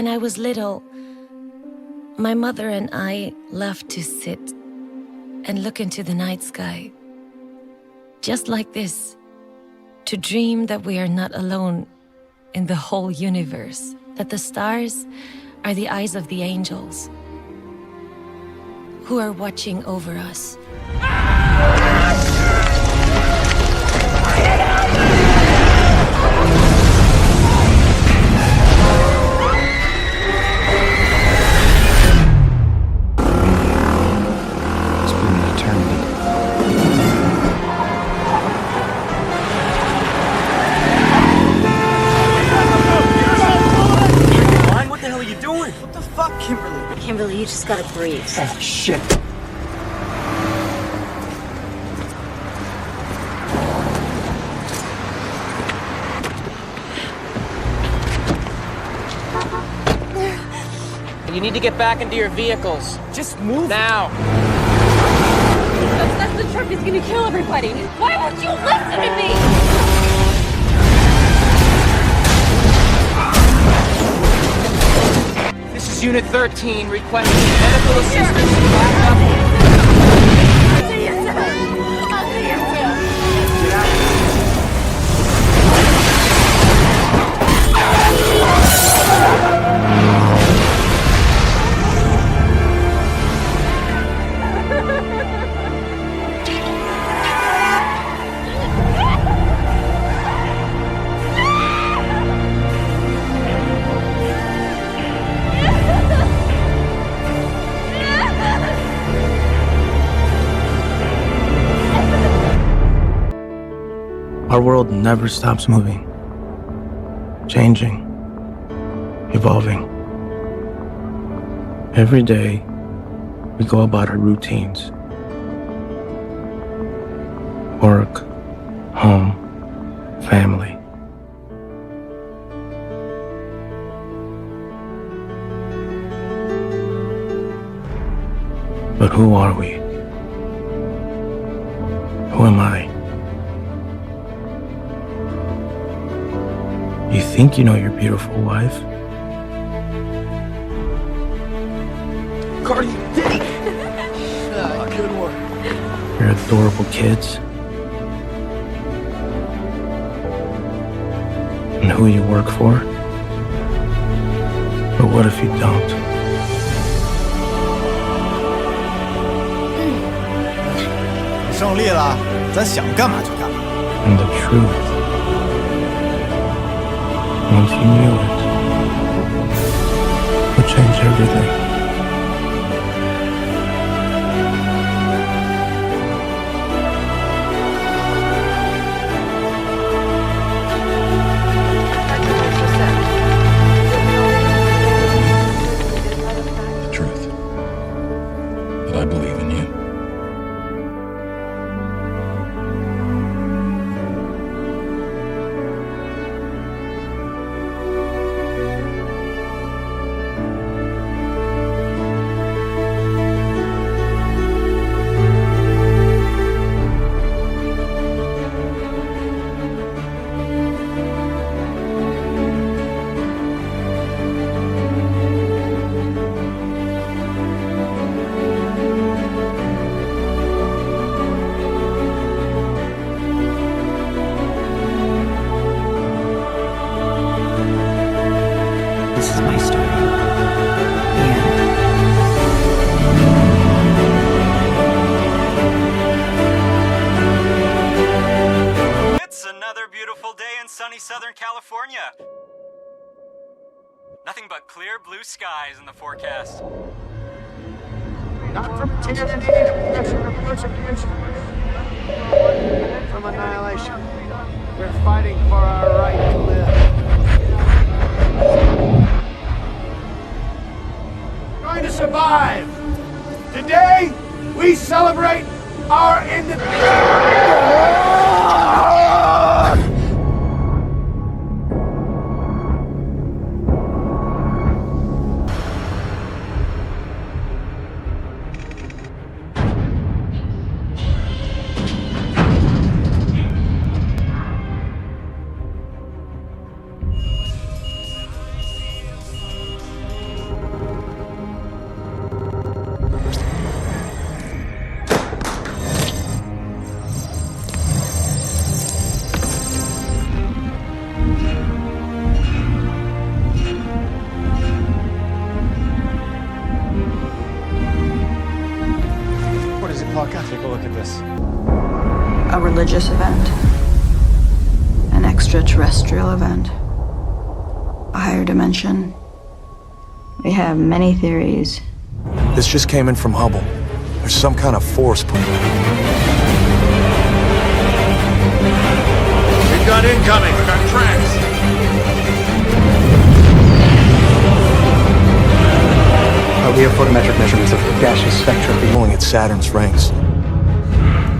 I was little, my mother and I loved to sit and look into the night sky. Just like this, to dream that we are not alone in the whole universe, that the stars are the eyes of the angels who are watching over us. It's been an eternity. What the hell are you doing? What the fuck, Kimberly? Kimberly, you just gotta breathe. Oh, shit. You need to get back into your vehicles. Just move. Now. That's the truck is gonna kill everybody. Why won't you listen to me? This is Unit 13 requesting medical assistance and backup. I'll see you soon. I'll see you soon. Get out. Our world never stops moving, changing, evolving. Every day, we go about our routines. Work, home, family. But who are we? Who am I? You think you know your beautiful wife? Cardi, you did it! Good work. Your adorable kids? And who you work for? But what if you don't? 你胜利了，咱想干嘛就干嘛。 And the truth. Once you knew it, would change everything. The truth. That I believe in you. This is my story. It's another beautiful day in sunny Southern California. Nothing but clear blue skies in the forecast. Not from tyranny, oppression, or persecution. From annihilation. We're fighting for our right to live. Going to survive. Today, we celebrate our independence. fuck out. Take a look at this. A religious event. An extraterrestrial event. A higher dimension. We have many theories. This just came in from Hubble. There's some kind of force. We've got incoming. We've got tracks. We have photometric measurements of gaseous spectra Pulling at Saturn's rings.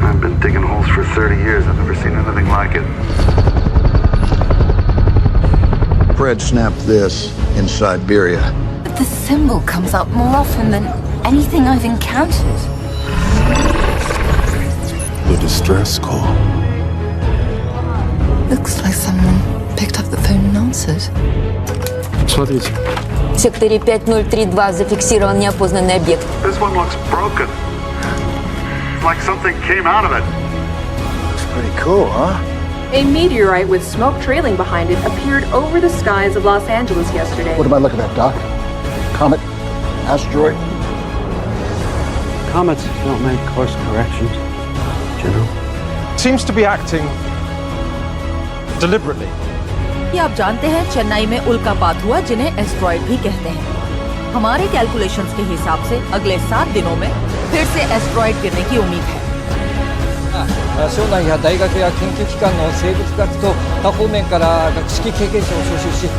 I've been digging holes for 30 years. I've never seen anything like it. Fred snapped this in Siberia. But the symbol comes up more often than anything I've encountered. The distress call. Looks like someone picked up the phone and answered. Смотрите. В секторе 5032 зафиксирован неопознанный объект. This one looks broken. Like something came out of it. Looks pretty cool, huh? A meteorite with smoke trailing behind it appeared over the skies of Los Angeles yesterday. What am I looking at, Doc? Comet? Asteroid? Comets don't make course corrections, General. Seems to be acting deliberately. क्या आप जानते हैं चेन्नई में उल्कापात हुआ जिन्हें asteroid भी कहते हैं। हमारे कैलकुलेशंस के हिसाब से अगले 7 दिनों में फिर से एस्ट्रॉइड गिरने की उम्मीद है। 省内や大学や研究機関の生物学と他方面から学識経験者を招集し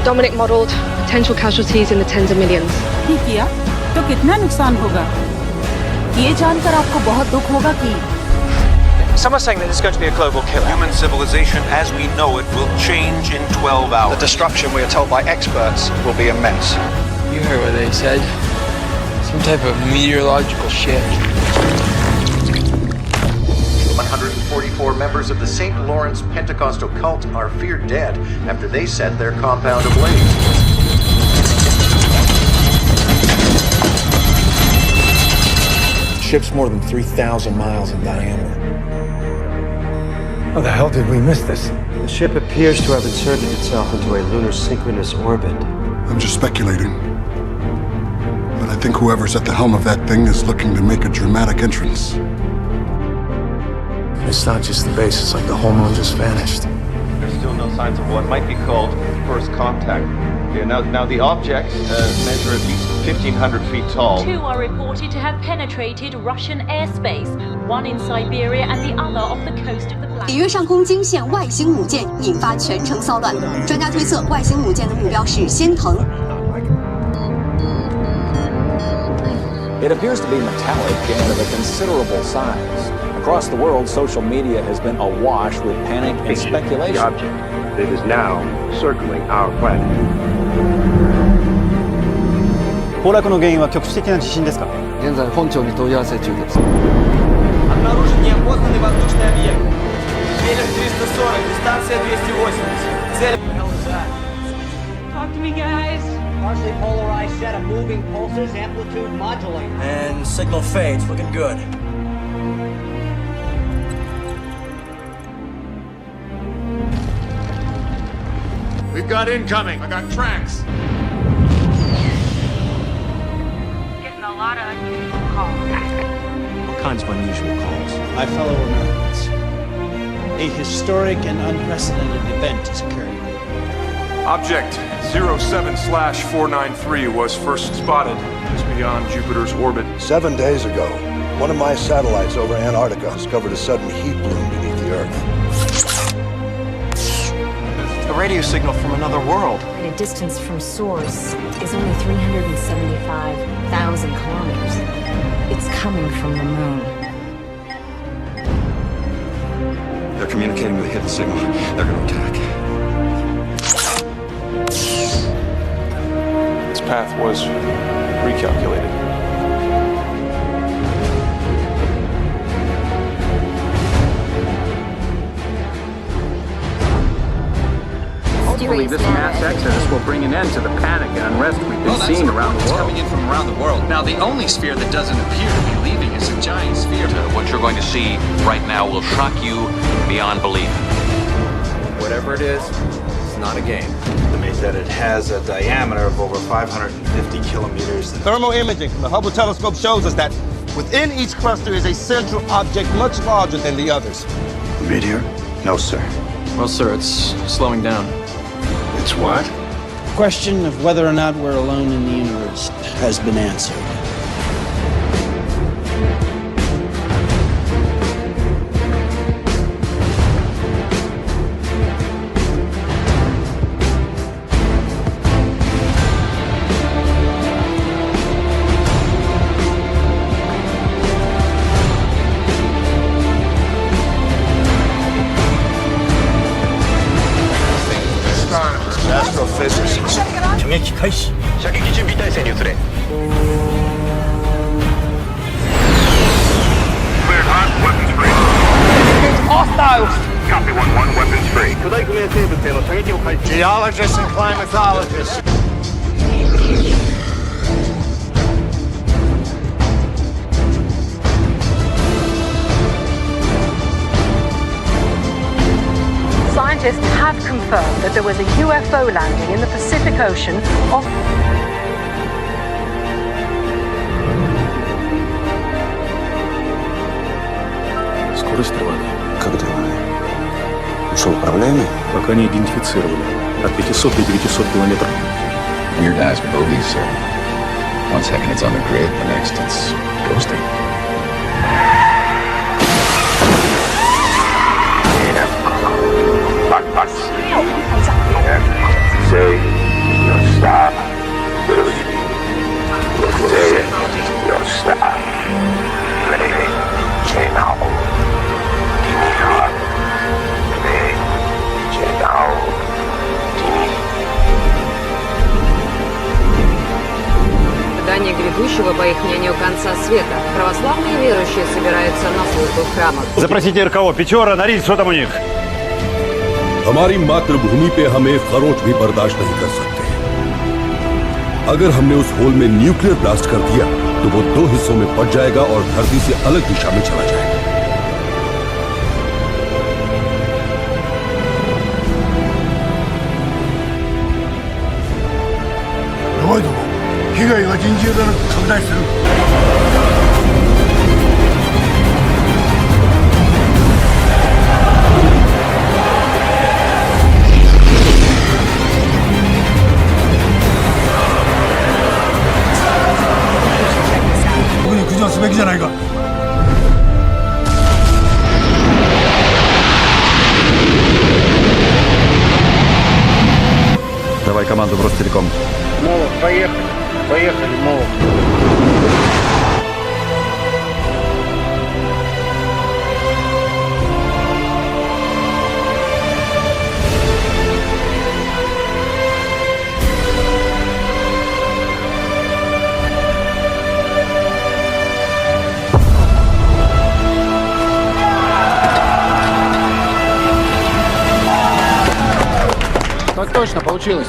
Dominic modeled potential casualties in the tens of millions. ठीक किया? तो कितना नुकसान होगा? ये जानकर आपको बहुत दुख होगा कि Some are saying that it's going to be a global killer. Human civilization as we know it will change in 12 hours. The destruction, we are told by experts, will be immense. You heard what they said. Some type of meteorological shift. 144 members of the St. Lawrence Pentecostal cult are feared dead after they set their compound ablaze. Ship's more than 3,000 miles in diameter. How the hell did we miss this? The ship appears to have inserted itself into a lunar synchronous orbit. I'm just speculating. But I think whoever's at the helm of that thing is looking to make a dramatic entrance. It's not just the base, it's like the whole moon just vanished. There's still no signs of what might be called first contact. Yeah, now the objects measure at least 1,500 feet tall. 2 are reported to have penetrated Russian airspace, one in Siberia and the other off the coast of the planet. 北约上空惊现外星母舰，引发全城骚乱。专家推测，外星母舰的目标是仙藤。 It appears to be metallic and of a considerable size. Across the world, social media has been awash with panic and speculation. The object that is now circling our planet. 崩落の原因は局地的な地震ですか？現在本庁に問い合わせ中です。Обнаружен неопознанный воздушный объект. Берег 340, дистанция 280. Цель... Talk to me, guys. Partially polarized set of moving pulses, amplitude modulating. And signal fades, looking good. We've got incoming. I got tracks. Getting a lot of unusual calls. What kinds of unusual calls? My fellow Americans, a historic and unprecedented event is occurring. Object 07/493 was first spotted just beyond Jupiter's orbit. 7 days ago, one of my satellites over Antarctica discovered a sudden heat bloom beneath the Earth. A radio signal from another world. The distance from source is only 375,000 kilometers. It's coming from the moon. They're communicating with a hidden signal. They're going to attack. Its path was recalculated. Hopefully this mass exodus will bring an end to the panic and unrest we've been seeing around the world. Coming in from around the world. Now, the only sphere that doesn't appear to be leaving is a giant sphere. What you're going to see right now will shock you beyond belief. Whatever it is, it's not a game. That it has a diameter of over 550 kilometers. Thermal imaging from the Hubble telescope shows us that Within each cluster is a central object much larger than the others. Meteor? No, sir. Well, sir, it's slowing down. It's what? The question of whether or not we're alone in the universe has been answered. Astrophysics. 정액기開始.射撃準備態勢に移れ. Cleared hot, weapons free. Hostiles! Copy 1-1, weapons free. 巨大不明生物への射撃を開始. Geologists and climatologists. Scientists have confirmed that there was a UFO landing in the Pacific Ocean off. Скорость тревоги. Как тревога? Что, управляемый? Пока не идентифицировали. От 500 до 900 километров. Weird ass bogeys, sir. 1 second it's on the grid, the next it's ghosting. Say your stop. Say your stop. Ожидание грядущего по их мнению конца света. Православные верующие собираются на службу в храмах. Запросите РКО Печора, Норильск, что там у них? हमारी मातृभूमि पे हमें खरोच भी बर्दाश्त नहीं कर सकते. अगर हमने उस होल में न्यूक्लियर ब्लास्ट कर दिया तो वो 2 हिस्सों में बट जाएगा और धरती से अलग दिशा में चला जाएगा. ロイド、被害が尋常なく拡大する。僕に駆除すべきじゃないか。Давай команду в Ростелеком. Молот, поехали. Поехали, молот. Так точно, получилось.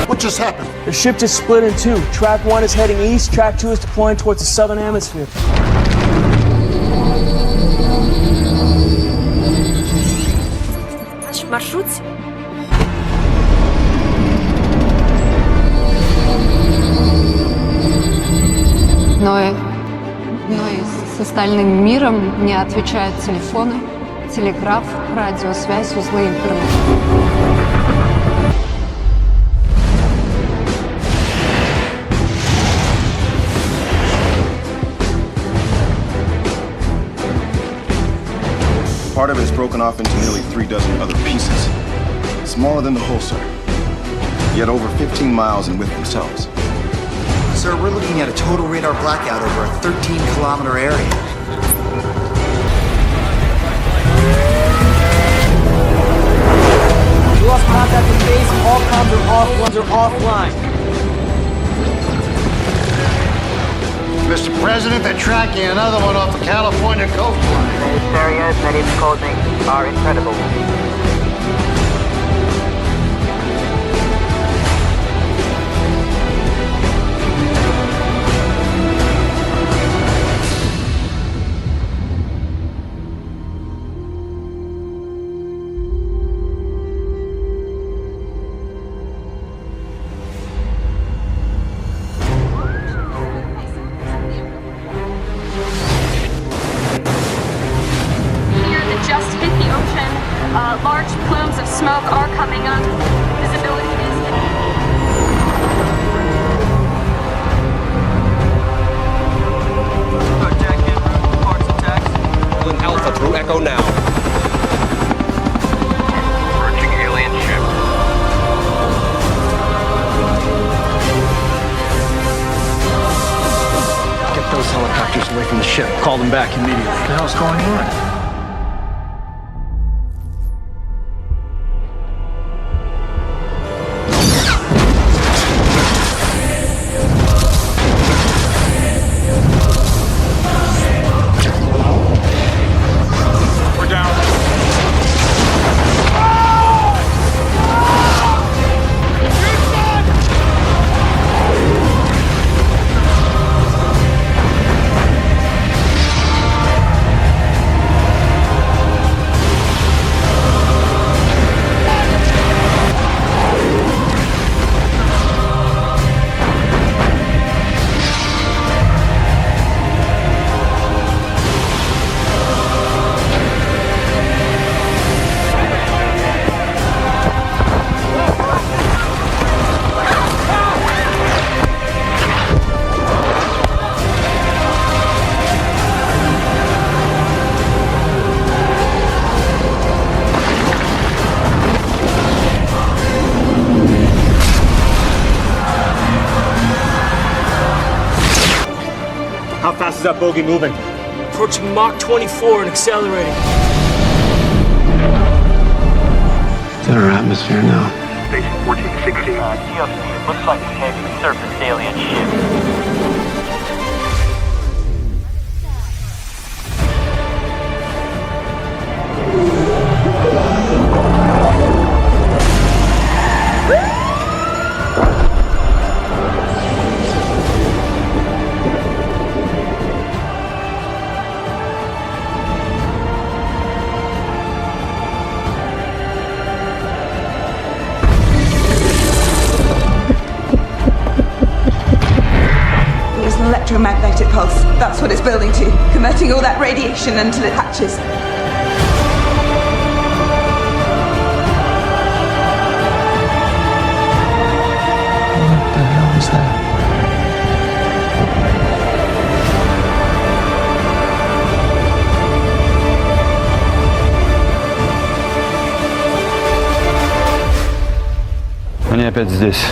What just happened? The ship just split in two. Track 1 is heading east, Track 2 is deploying towards the southern hemisphere. Наш маршрут. Но с остальным миром не отвечают телефоны, телеграф, радиосвязь, узлы интернета. Part of it is broken off into nearly 3 dozen other pieces. Smaller than the whole, sir. Yet over 15 miles in width themselves. Sir, we're looking at a total radar blackout over a 13-kilometer area. We lost contact with base. All comms are offline. Mr. President, they're tracking another one off the California coastline. These areas that it's causing are incredible. Just hit the ocean. Large plumes of smoke are coming up. Visibility is... Alpha through Echo now. Approaching alien ship. Get those helicopters away from the ship. Call them back immediately. What the hell's going on? How fast is that bogey moving? Approaching Mach 24 and accelerating. It's in our atmosphere now. Station 1460. TOC, looks like a heavy surface alien ship. Electromagnetic pulse. That's what it's building to, converting all that radiation until it hatches. What the hell is that? Они опять здесь.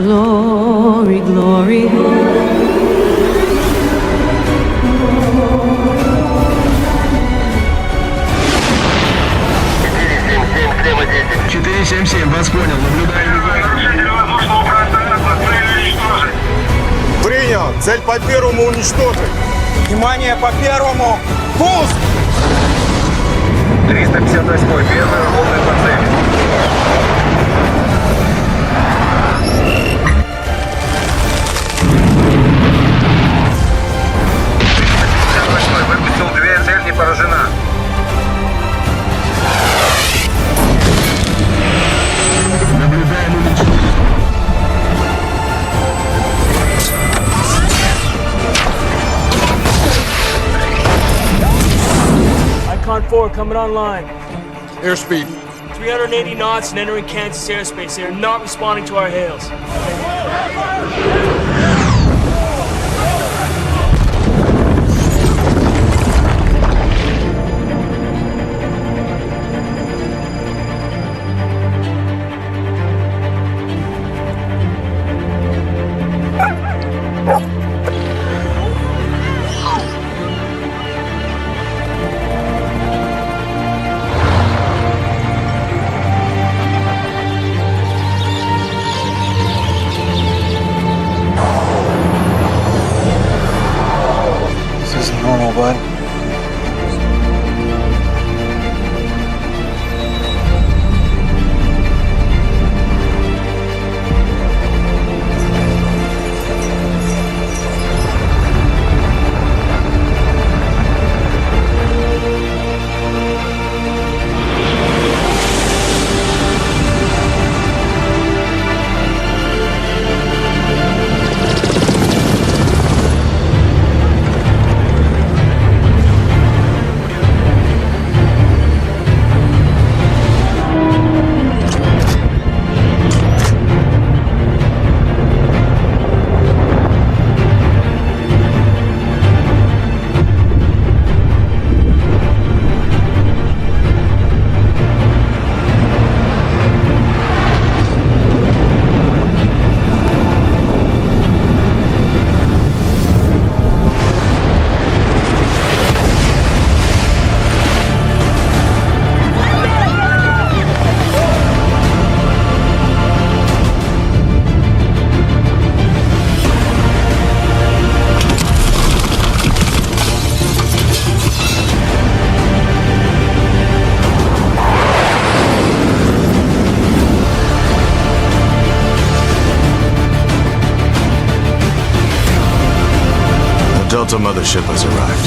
Glory, glory. Вас понял, наблюдаем. Принял. Цель по первому уничтожить. Внимание, по первому. Пуск! 358-й, первый лунный по цели. Выпустил дверь, цель не поражена. 4 coming online. Airspeed. 380 knots and entering Kansas airspace. They are not responding to our hails. This isn't normal, bud. Delta mothership has arrived.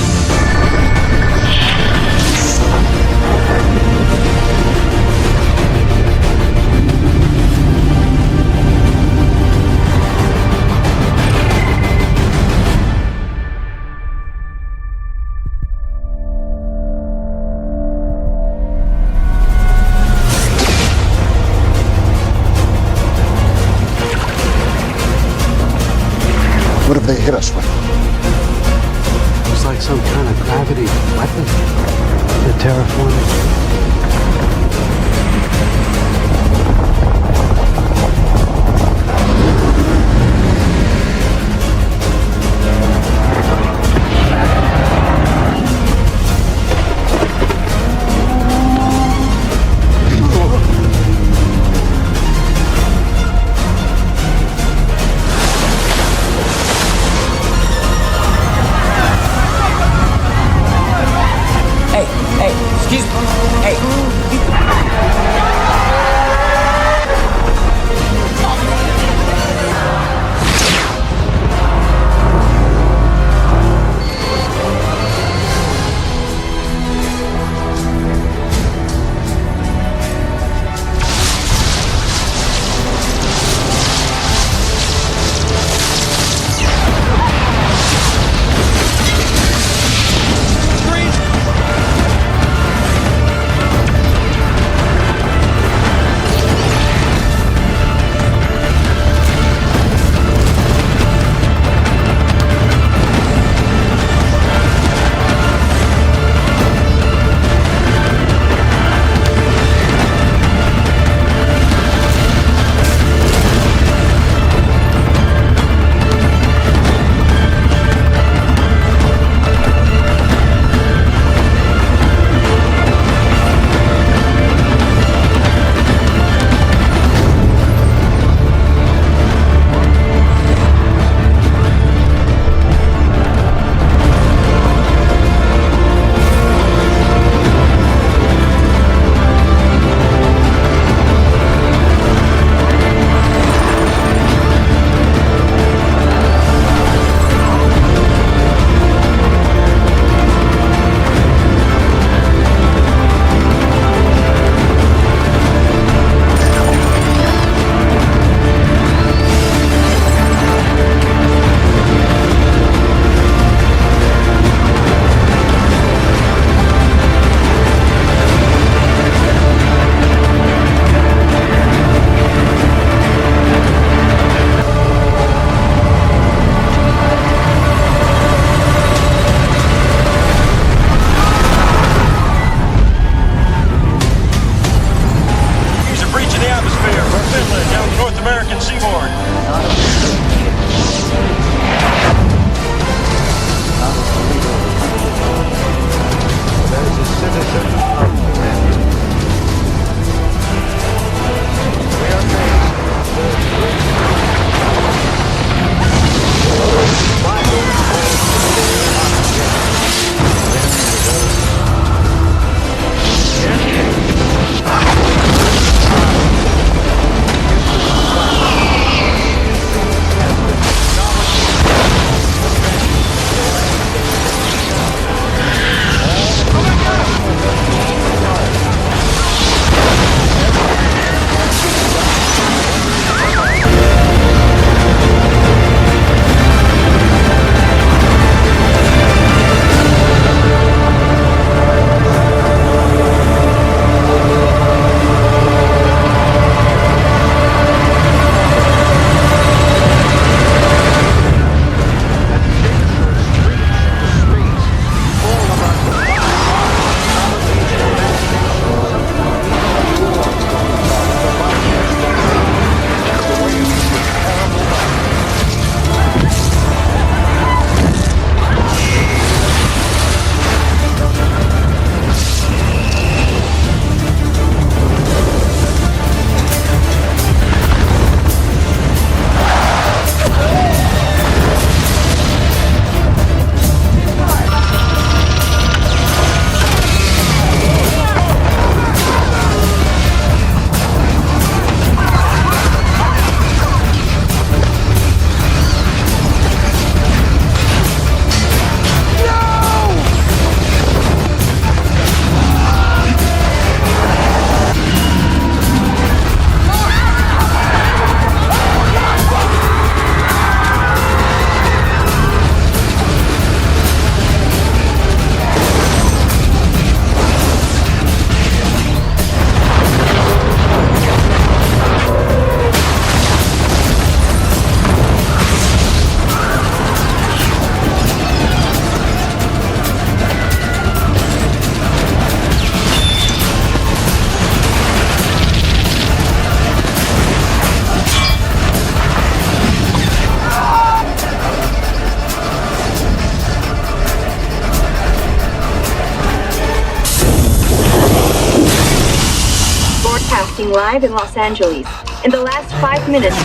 What have they hit us with? It's like some kind of gravity weapon. The terraforming. Hey, excuse me. broadcasting live in Los Angeles. In the last 5 minutes...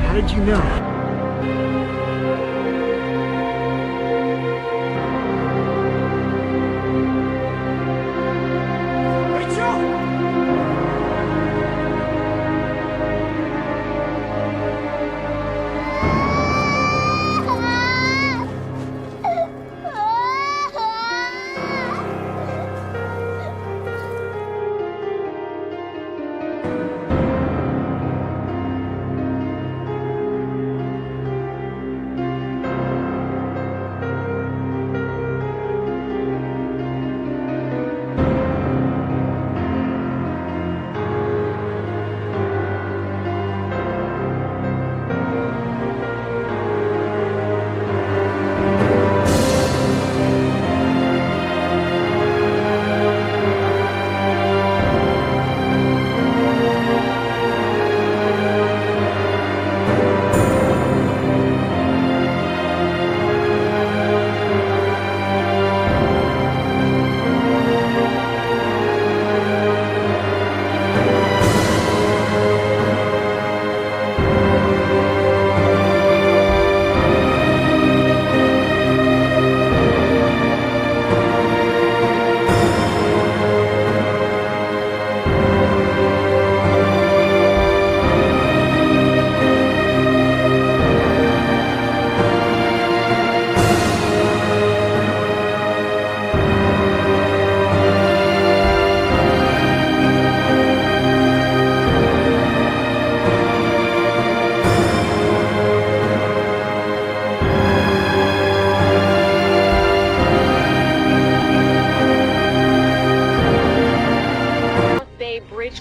How did you know?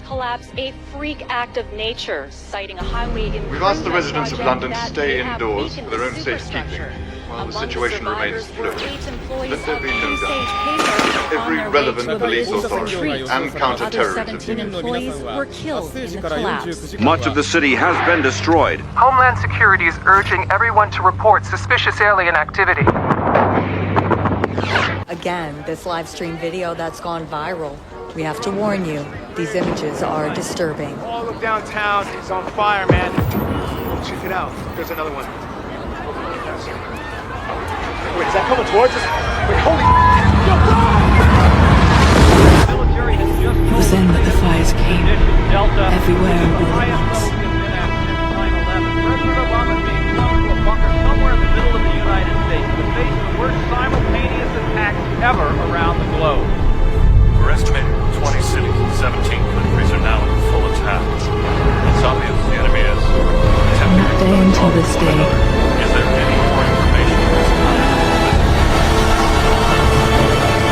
Collapse, a freak act of nature, citing a highway in. We've asked the residents of London to stay indoors for their own safekeeping while the situation remains fluid. Let there be no doubt. Every relevant police authority and counter-terrorism employees were killed in the collapse. Much of the city has been destroyed. Homeland Security is urging everyone to report suspicious alien activity. Again, this live stream video that's gone viral. We have to warn you, These images are disturbing. All of downtown is on fire, man. Check it out. There's another one. Wait, is that coming towards us? Wait, holy... It was then that the fires came, everywhere and all at once. President Obama is being flown to a bunker somewhere in the middle of the United States to face the worst simultaneous attacks ever around the globe. We're estimating 20 cities and 17 countries are now in full attack. It's obvious the enemy is attempting That day until this day. Is there any more information at this time?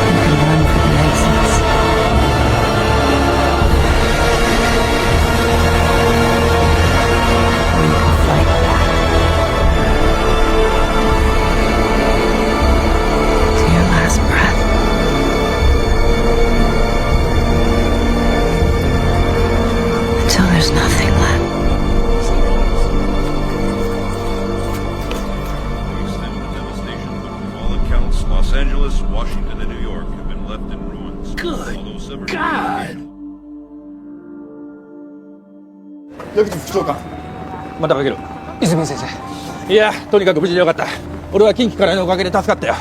You can run for the nations. Or you can fight back. To your last breath. Until there's nothing left. Los Angeles, Washington, and New York have been left in ruins. Good God! 野口副長官、またかける。泉先生。いや、とにかく無事でよかった。俺は近畿からのおかげで助かったよ。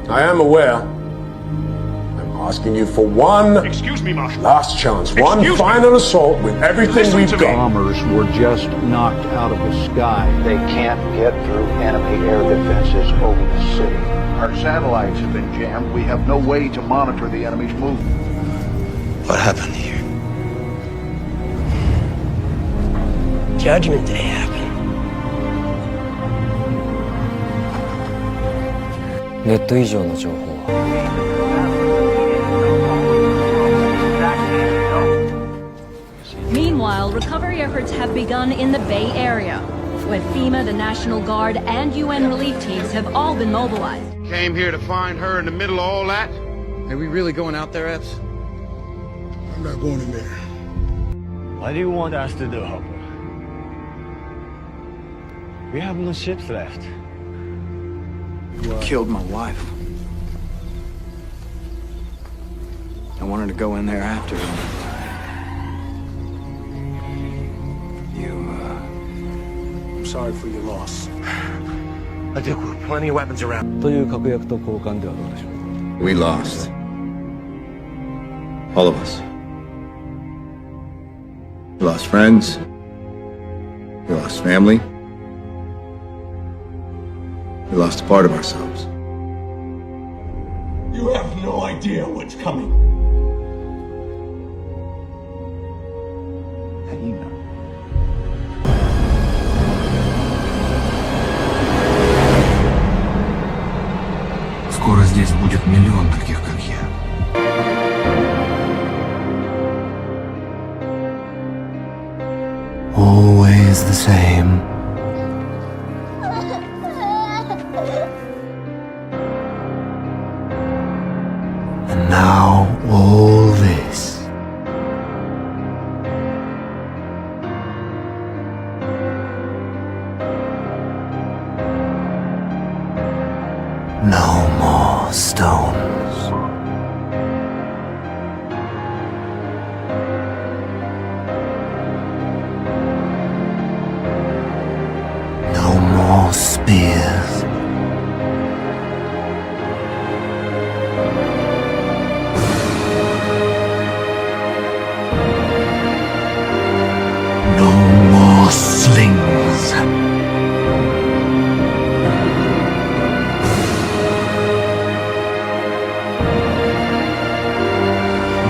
I am aware. I'm asking you for one last chance, one final assault with everything we've got. Bombers were just knocked out of the sky. They can't get through enemy air defenses over the city. Our satellites have been jammed. We have no way to monitor the enemy's movement. What happened here? Judgment Day happened. ネット以上の情報は Meanwhile, recovery efforts have begun in the Bay Area, where FEMA, the National Guard, and UN relief teams have all been mobilized. Came here to find her in the middle of all that? Are we really going out there, Epps? I'm not going in there. What do you want us to do, Hopper? We have no ships left. You killed my wife. I wanted to go in there after her. I'm sorry for your loss. I think we have plenty of weapons around. という確約と交換ではどうでしょう。 We lost. All of us. We lost friends. We lost family. We lost a part of ourselves. You have no idea what's coming. How do you know? Скоро здесь будет миллион таких, как я. Always the same. And now all this. No more stones. No more spears. No more slings.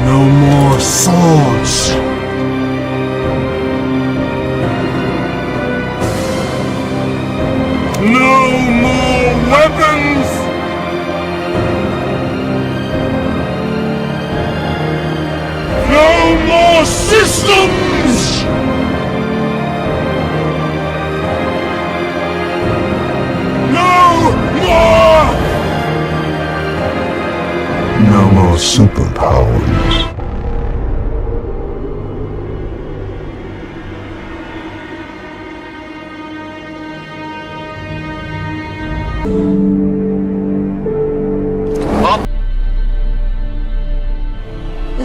No more swords. No more weapons! No more systems! No more! No more superpowers.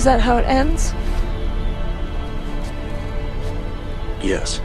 that how it ends? Yes.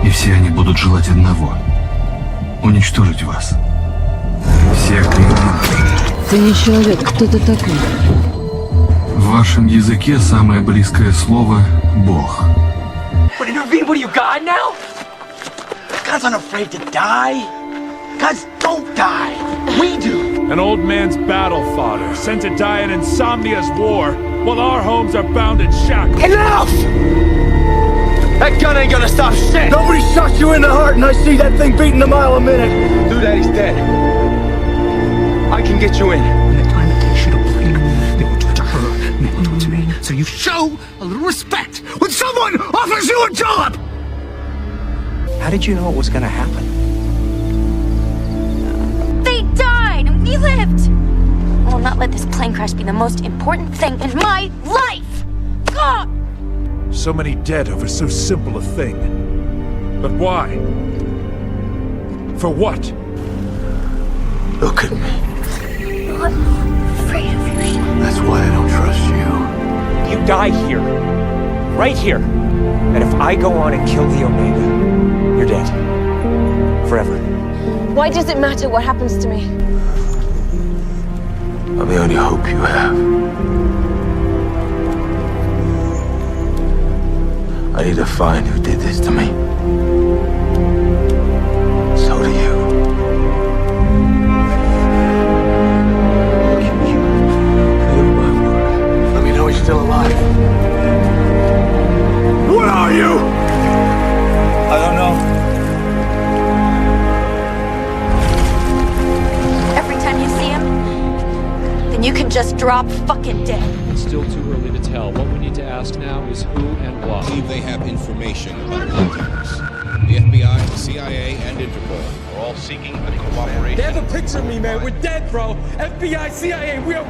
И все они будут желать одного — уничтожить вас. Всех до единого. Ты не человек, кто ты такой? В вашем языке самое близкое слово — Бог. What do you, God now? God's not afraid to die. Gods don't die. We do. An old man's battle fodder, sent to die in Insomnia's war, while our homes are bound in shackles. Enough! That gun ain't gonna stop shit! Nobody shot you in the heart and I see that thing beating a mile a minute. Dude, Daddy's dead. I can get you in. The time it takes you to bring the order to her, and then to me. So you show a little respect when someone offers you a job! How did you know it was gonna happen? They died! And we lived! I will not let this plane crash be the most important thing in my life! God! So many dead over so simple a thing. But why? For what? Look at me. I'm afraid of you. That's why I don't trust you. You die here. Right here. And if I go on and kill the Omega, you're dead. Forever. Why does it matter what happens to me? I'm the only hope you have. I need to find who did this to me. So do you. Let me know he's still alive. What are you? I don't know. Every time you see him, then you can just drop fucking dead. It's still too early to tell. What we need to ask now is who and why. I believe they have information about Montage. The FBI, the CIA, and Interpol are all seeking the cooperation. They have a picture of me, man. We're dead, bro. FBI, CIA, we are...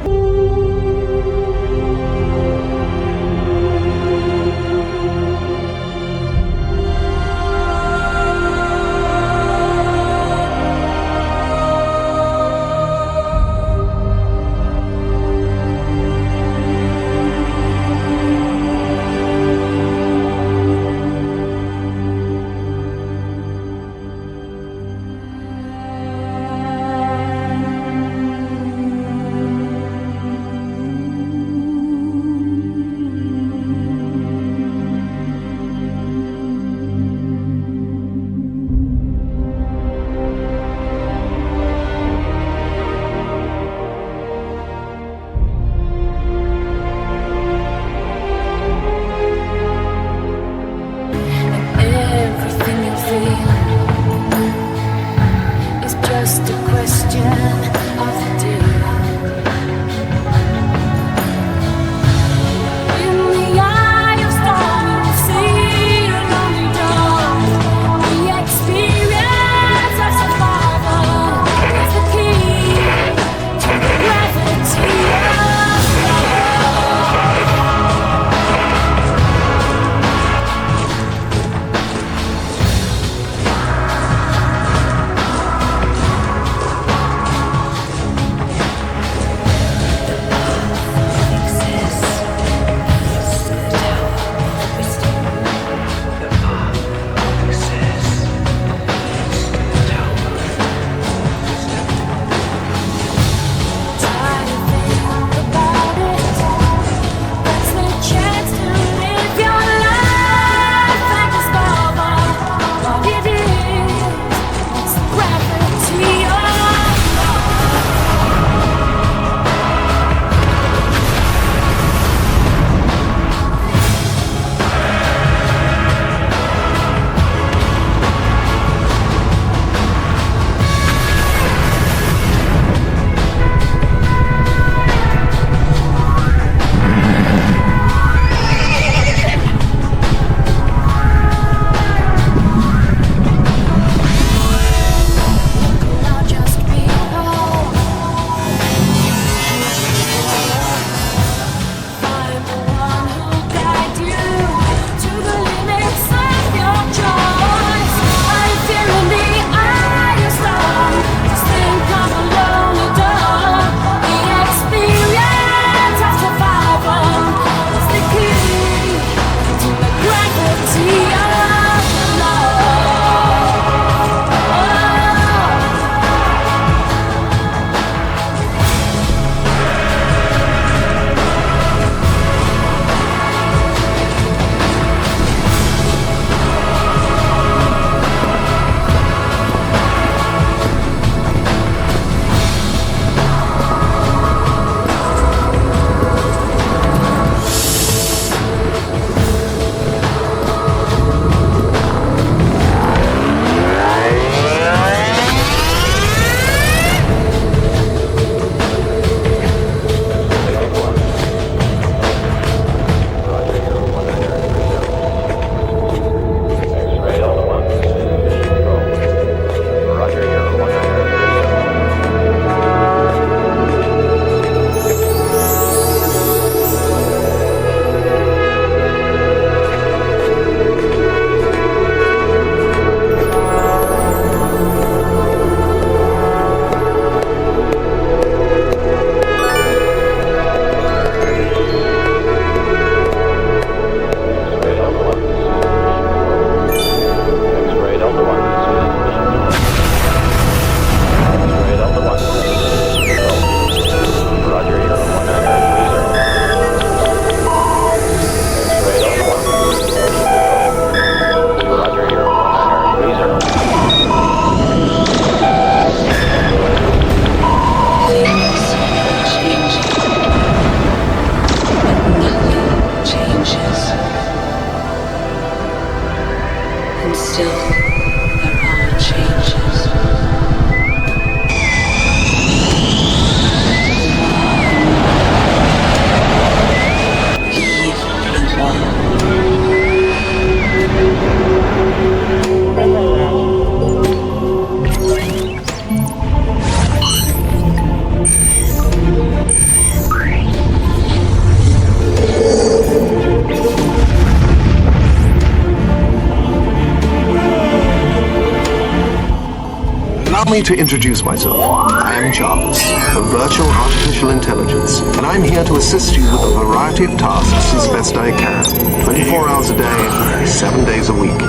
Allow me to introduce myself. I am Jarvis, a virtual artificial intelligence, and I'm here to assist you with a variety of tasks as best I can. 24 hours a day, 7 days a week.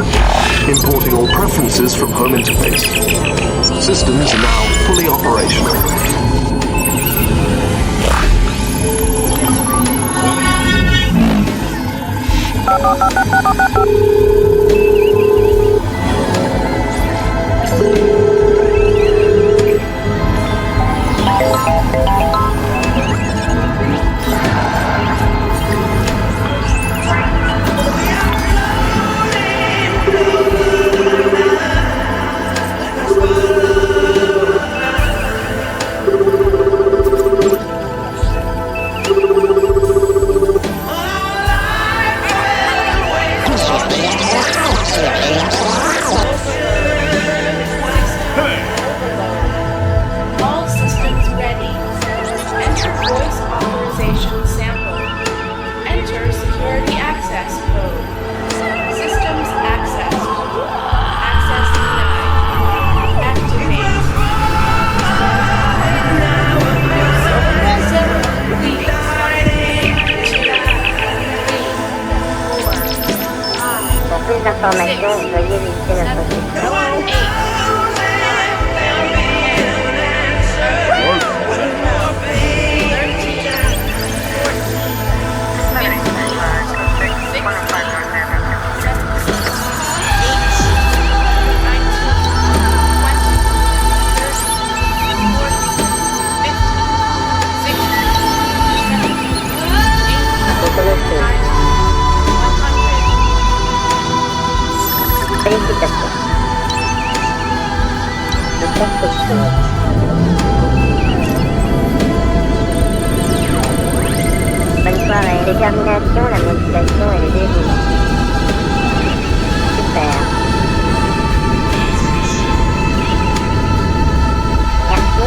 Importing all preferences from home interface. Systems are now fully operational. All systems ready. Enter voice authorization sample. Enter security access code. Systems access. Access denied. Activate. Pour plus d'informations, veuillez visiter notre site. Félicitations. J'espère que bonne soirée. Détermination, la motivation et le désir. Super. Merci.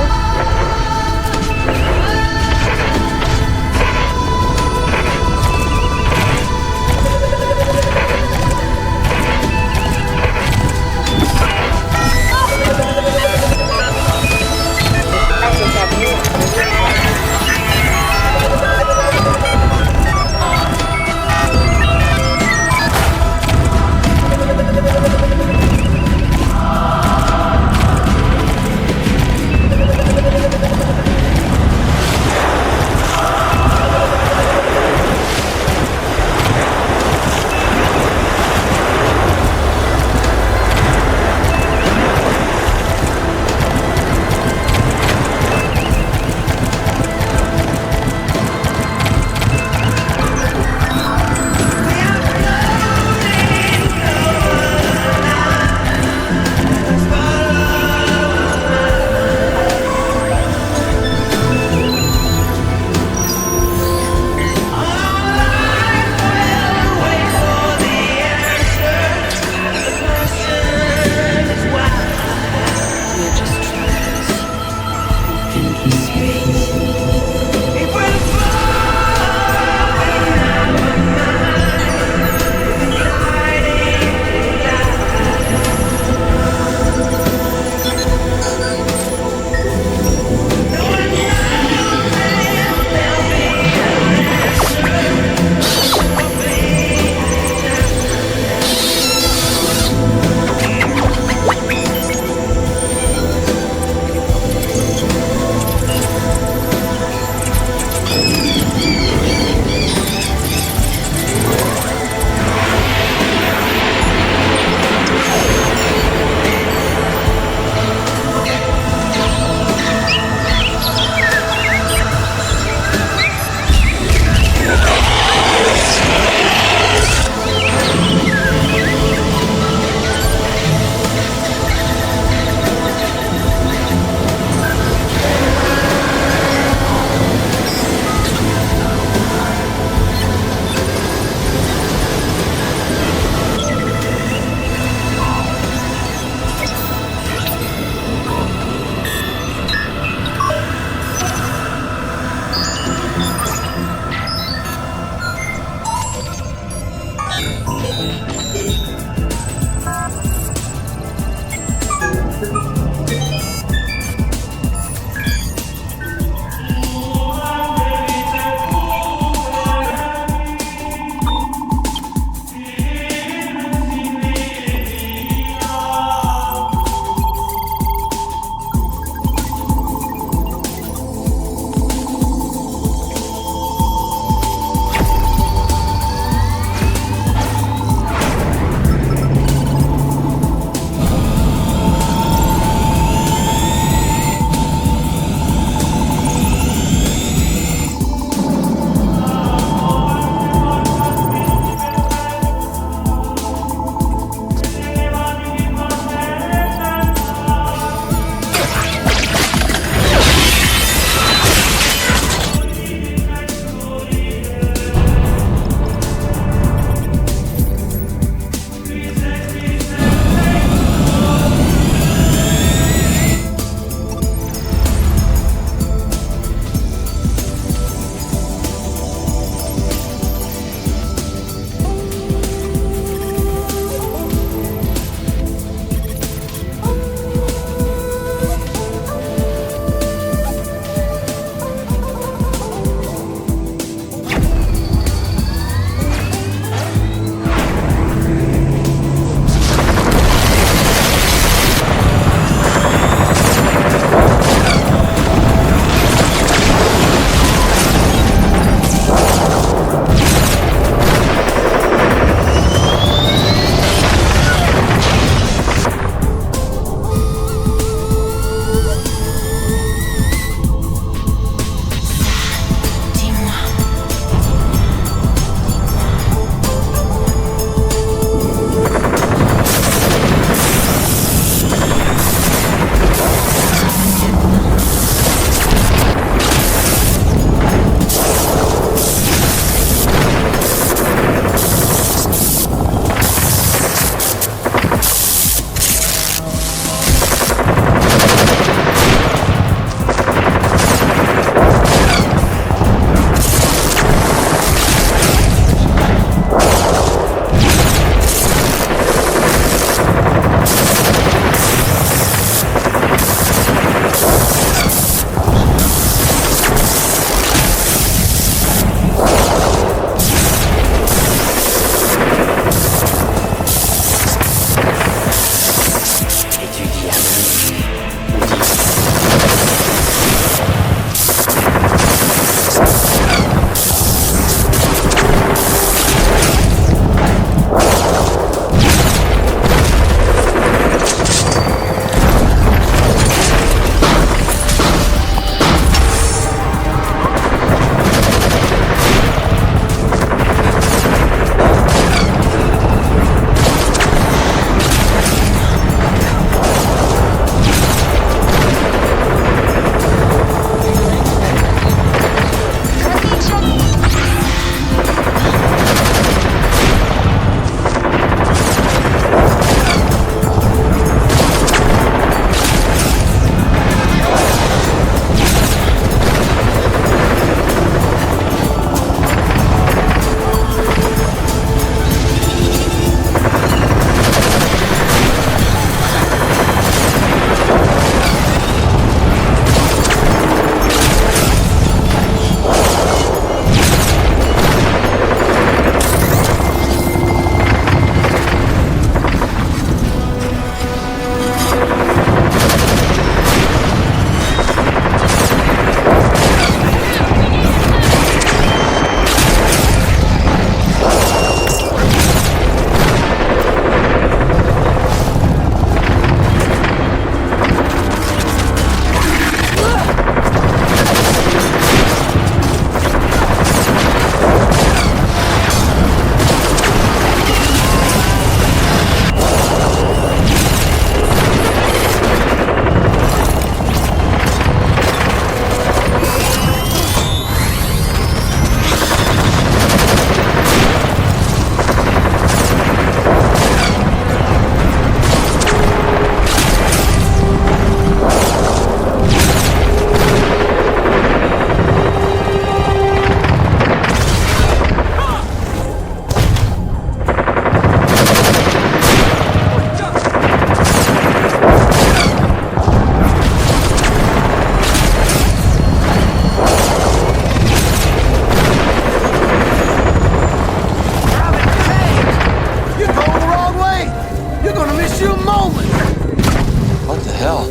hell?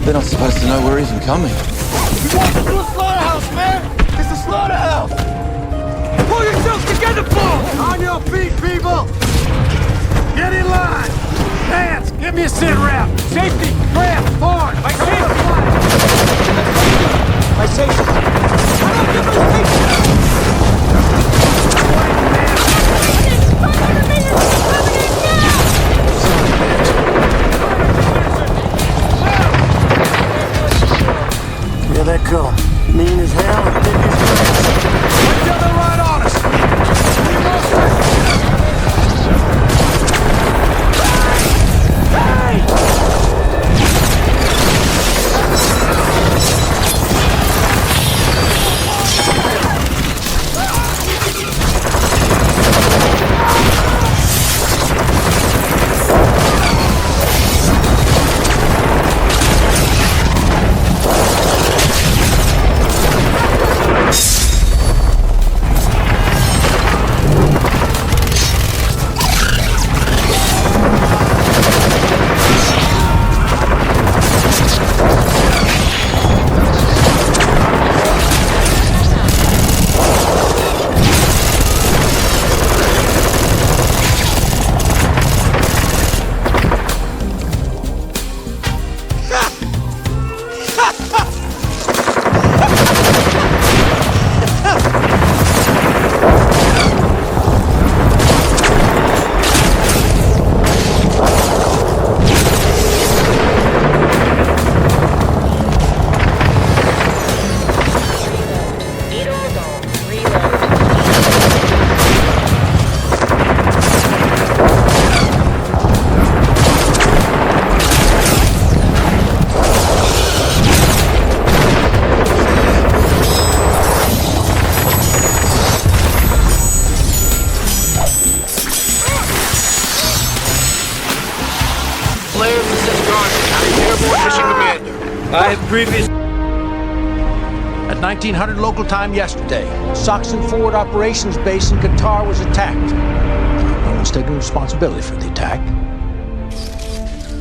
They're not supposed to know we're even coming. You walked into a slaughterhouse, man! It's a slaughterhouse! Pull yourselves together, Paul! On your feet, people! Get in line! Hands, give me a sit rep! Safety, grab, forward! My safety! My safety! I don't give my safety! Here they come. Mean as hell and thick as glass. Until they're right on us. At 1900 local time yesterday, Soxon Forward Operations Base in Qatar was attacked. No one's taking responsibility for the attack.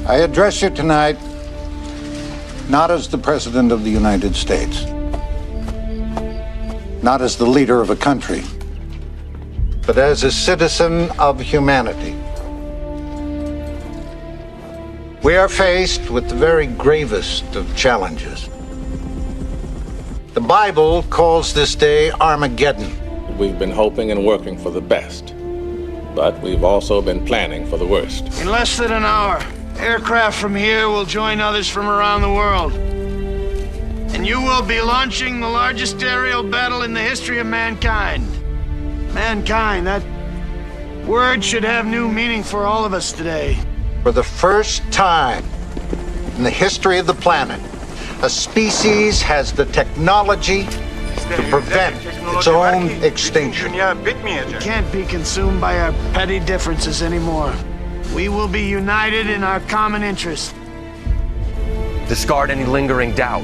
I address you tonight not as the President of the United States, not as the leader of a country, but as a citizen of humanity. We are faced with the very gravest of challenges. The Bible calls this day Armageddon. We've been hoping and working for the best, but we've also been planning for the worst. In less than an hour, aircraft from here will join others from around the world. And you will be launching the largest aerial battle in the history of mankind. Mankind, that word should have new meaning for all of us today. For the first time in the history of the planet, a species has the technology to prevent its own extinction. We can't be consumed by our petty differences anymore. We will be united in our common interest. Discard any lingering doubt.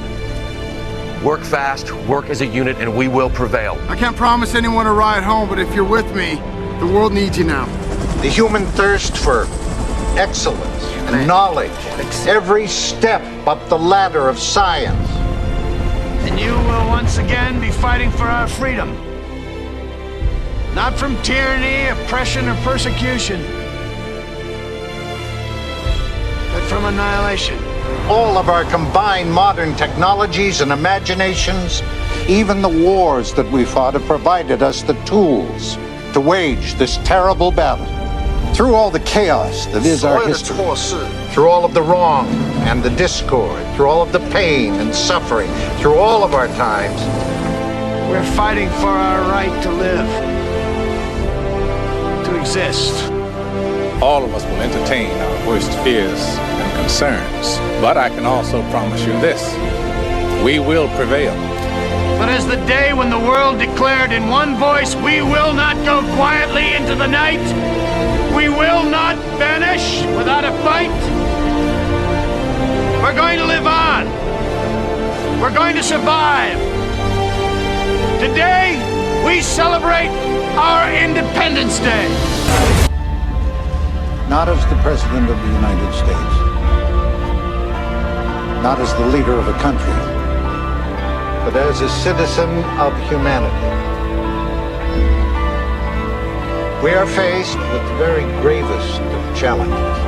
Work fast, work as a unit, and we will prevail. I can't promise anyone a ride home, but if you're with me, the world needs you now. The human thirst for excellence and knowledge, every step up the ladder of science. And you will once again be fighting for our freedom. Not from tyranny, oppression, or persecution, but from annihilation. All of our combined modern technologies and imaginations, even the wars that we fought, have provided us the tools to wage this terrible battle. Through all the chaos that is our history, through all of the wrong and the discord, through all of the pain and suffering, through all of our times, we're fighting for our right to live, to exist. All of us will entertain our worst fears and concerns, but I can also promise you this: we will prevail. But as the day when the world declared in one voice, we will not go quietly into the night, we will not vanish without a fight. We're going to live on. We're going to survive. Today, we celebrate our Independence Day. not as the President of the United States, not as the leader of a country, but as a citizen of humanity. We are faced with the very gravest of challenges.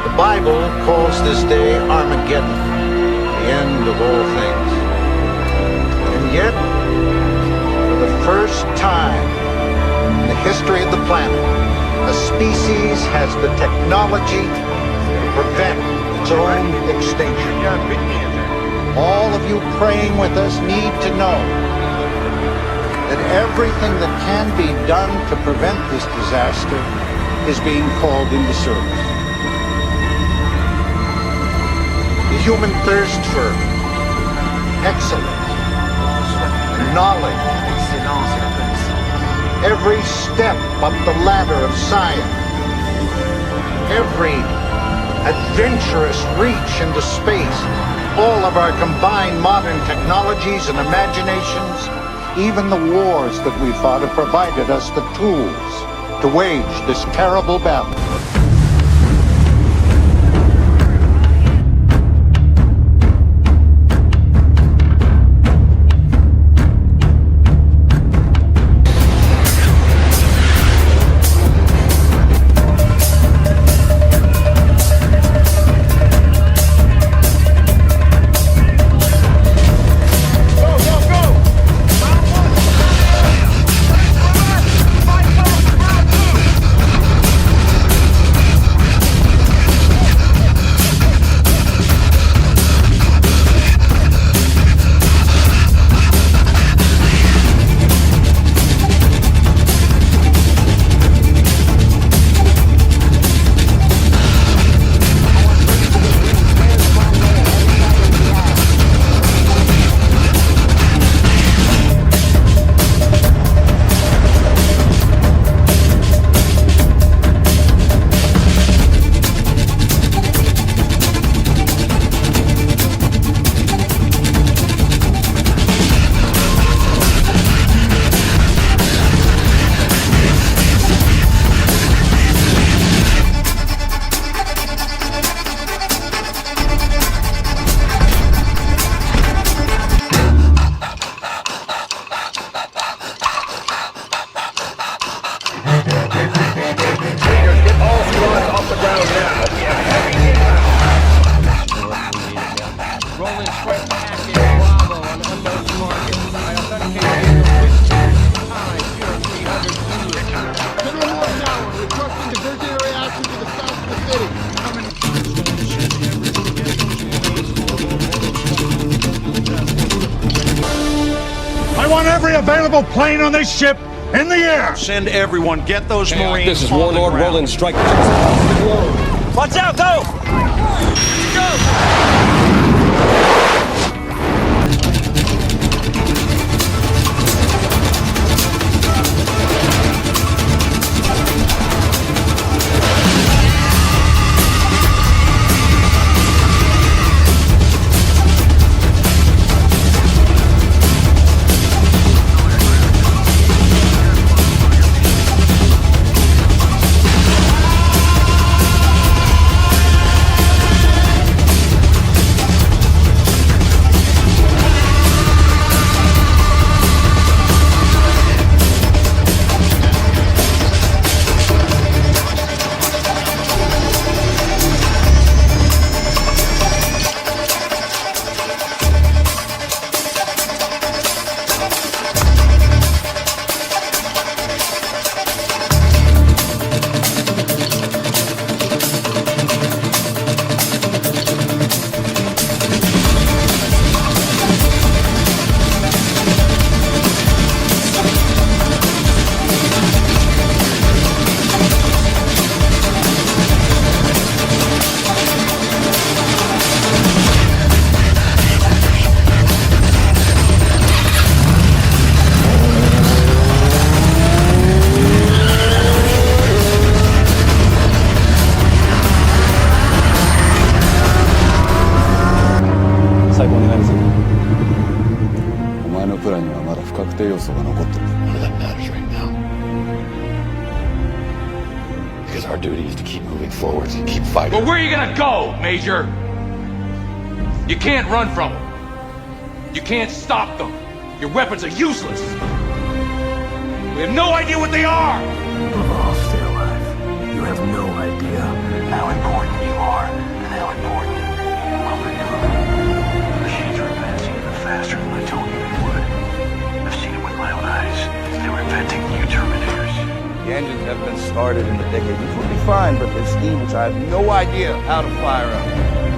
The Bible calls this day Armageddon, the end of all things. And yet, for the first time in the history of the planet, a species has the technology to prevent its own extinction. All of you praying with us need to know that everything that can be done to prevent this disaster is being called into service. The human thirst for excellence and knowledge, every step up the ladder of science, every adventurous reach into space, all of our combined modern technologies and imaginations, even the wars that we fought, have provided us the tools to wage this terrible battle. Available plane on this ship in the air. Send everyone. Get those Marines. This is Warlord Roland. Strike. Watch out! Go! Go! Our duty is to keep moving forward, keep fighting. Well, where are you gonna go, Major? You can't run from them. You can't stop them. Your weapons are useless. We have no idea what they are. We'll all stay alive. You have no idea how important you are and how important you will become. The machines are advancing even faster than I told you they would. I've seen it with my own eyes. They're inventing new Terminators. The engines have been started in the decade, which will be fine, but there's steam which I have no idea how to fire up.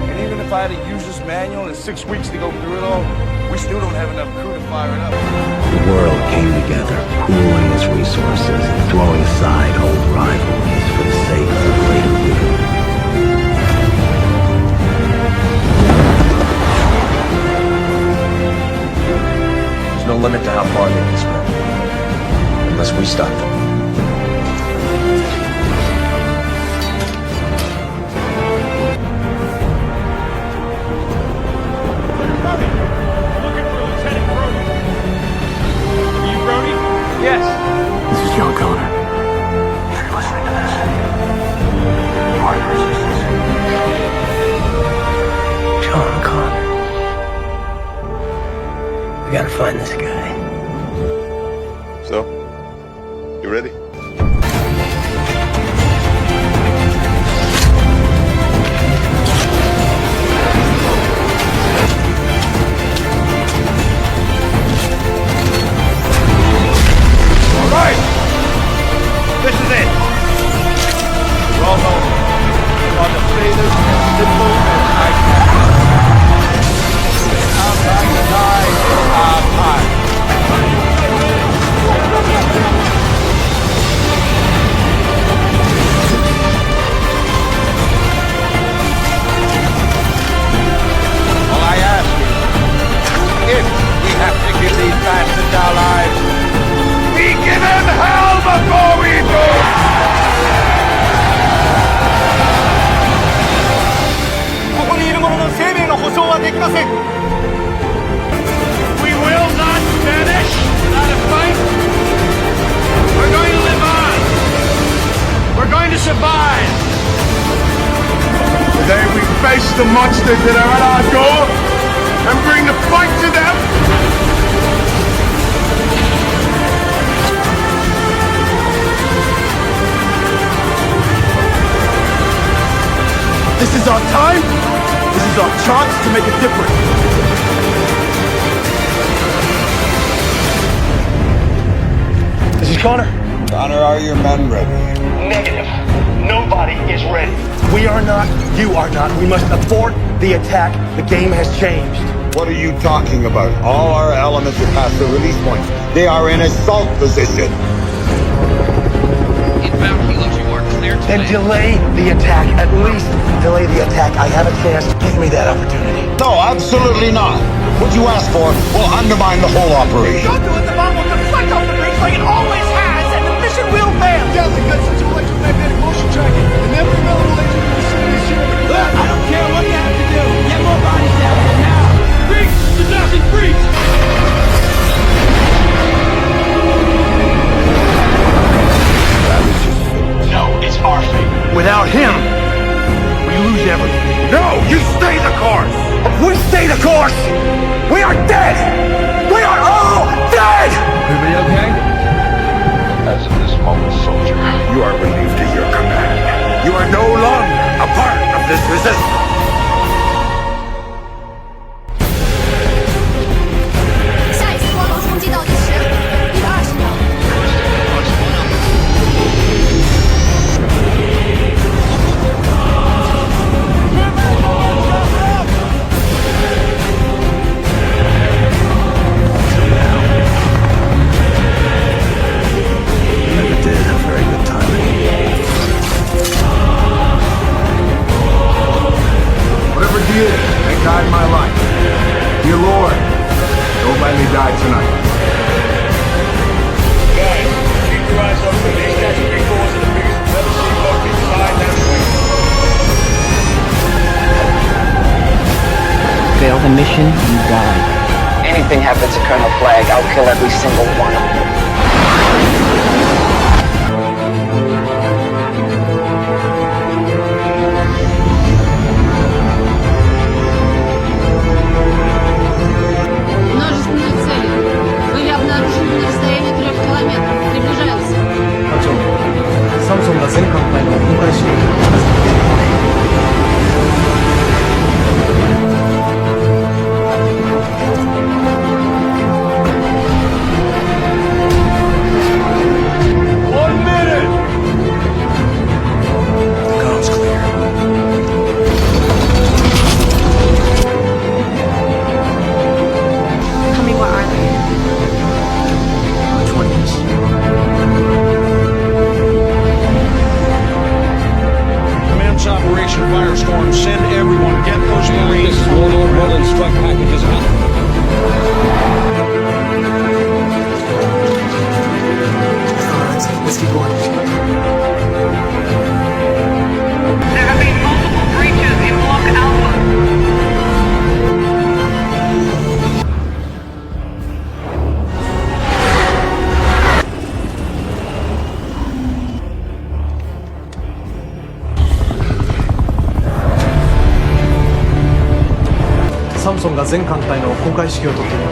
And even if I had to use this manual in 6 weeks to go through it all, we still don't have enough crew to fire it up. The world came together, pooling its resources and throwing aside old rivalries for the sake of the greater good. There's no limit to how far they can spread, unless we stop them. Yes. This is John Connor. If you're listening to this, you are the resistance. John Connor. We gotta find this guy. So, you ready? This is it. We're all over. On the cleanest and simple as I can. All I ask is, if we have to give these bastards our lives, we give them hell before we do! We will not vanish without a fight. We're going to live on. We're going to survive. Today we face the monsters that are at our door and bring the fight to them. This is our time. This is our chance to make a difference. This is Connor. Connor, are your men ready? Negative. Nobody is ready. We are not. You are not. We must abort the attack. The game has changed. What are you talking about? All our elements are past the release points. They are in assault position. Inbound helos, you are clear to then delay the attack. At least delay the attack. I have a chance. Give me that opportunity. No, absolutely not. What you ask for will undermine the whole operation. Don't do it. The bomb will deflect off the bridge like it always has, and the mission will fail. Yeah, they got such electromagnetic motion tracking, and every relevant laser in the vicinity is zero. Look, I don't care what you have to do. Get more bodies down here now. Freeze! The Nazi freeze! No, it's our fate. Without him, we lose everything. No, you stay the course. If we stay the course, we are dead. We are all dead. Everybody okay? As of this moment, soldier, you are relieved of your command. You are no longer a part of this resistance. Guide my life. Dear Lord, don't let me die tonight. Guys, keep your eyes open. These statutory cores are the biggest we've ever seen both inside that way. Fail the mission, you die. Anything happens to Colonel Flag, I'll kill every single one of you. ンソンが全艦隊の公開指揮を取っている。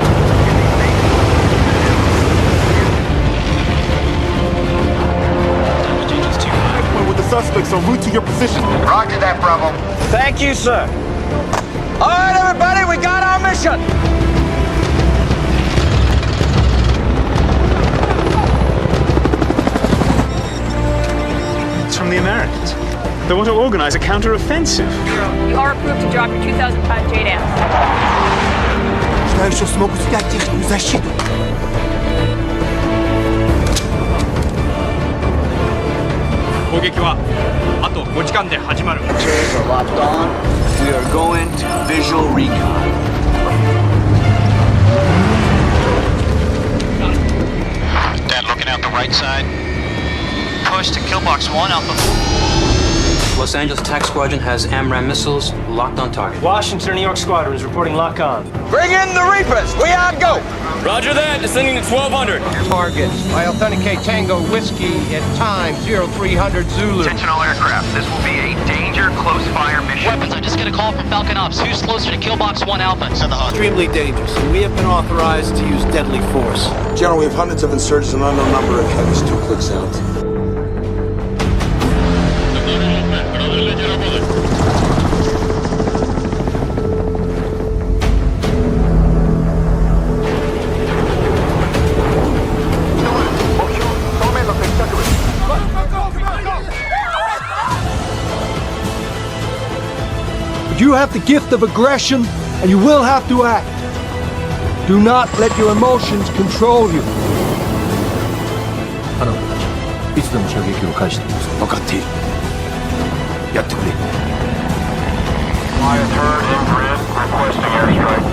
With the suspects en route to your position. Roger that, Bravo. Thank you, sir. All right, everybody, we got our mission. It's from the Americans. They want to organize a counter-offensive. You are approved to drop your 2000-ton JDAM. 北よりスモークスキャッチユーザーシート。攻撃はあと5時間で始まる。Chairs are locked on. We are going to visual recon. Dad, looking out the right side. Push to kill box 1 Alpha. Los Angeles Attack Squadron has AMRAAM missiles locked on target. Washington, New York Squadron is reporting lock on. Bring in the Reapers. We on go. Roger that. Descending to 1200. Targets. I authenticate Tango Whiskey at time 0300 Zulu. Attention all aircraft. This will be a danger close fire mission. Weapons, I just get a call from Falcon Ops. Who's closer to kill box 1 Alpha? Send the hunt. Extremely dangerous. We have been authorized to use deadly force. General, we have hundreds of insurgents and an unknown number of heavies 2 clicks out. You have the gift of aggression, and you will have to act. Do not let your emotions control you. あなたたち、いつでも射撃を返しています。分かっている。やってくれ。Fire heard in grid. Requesting airstrike.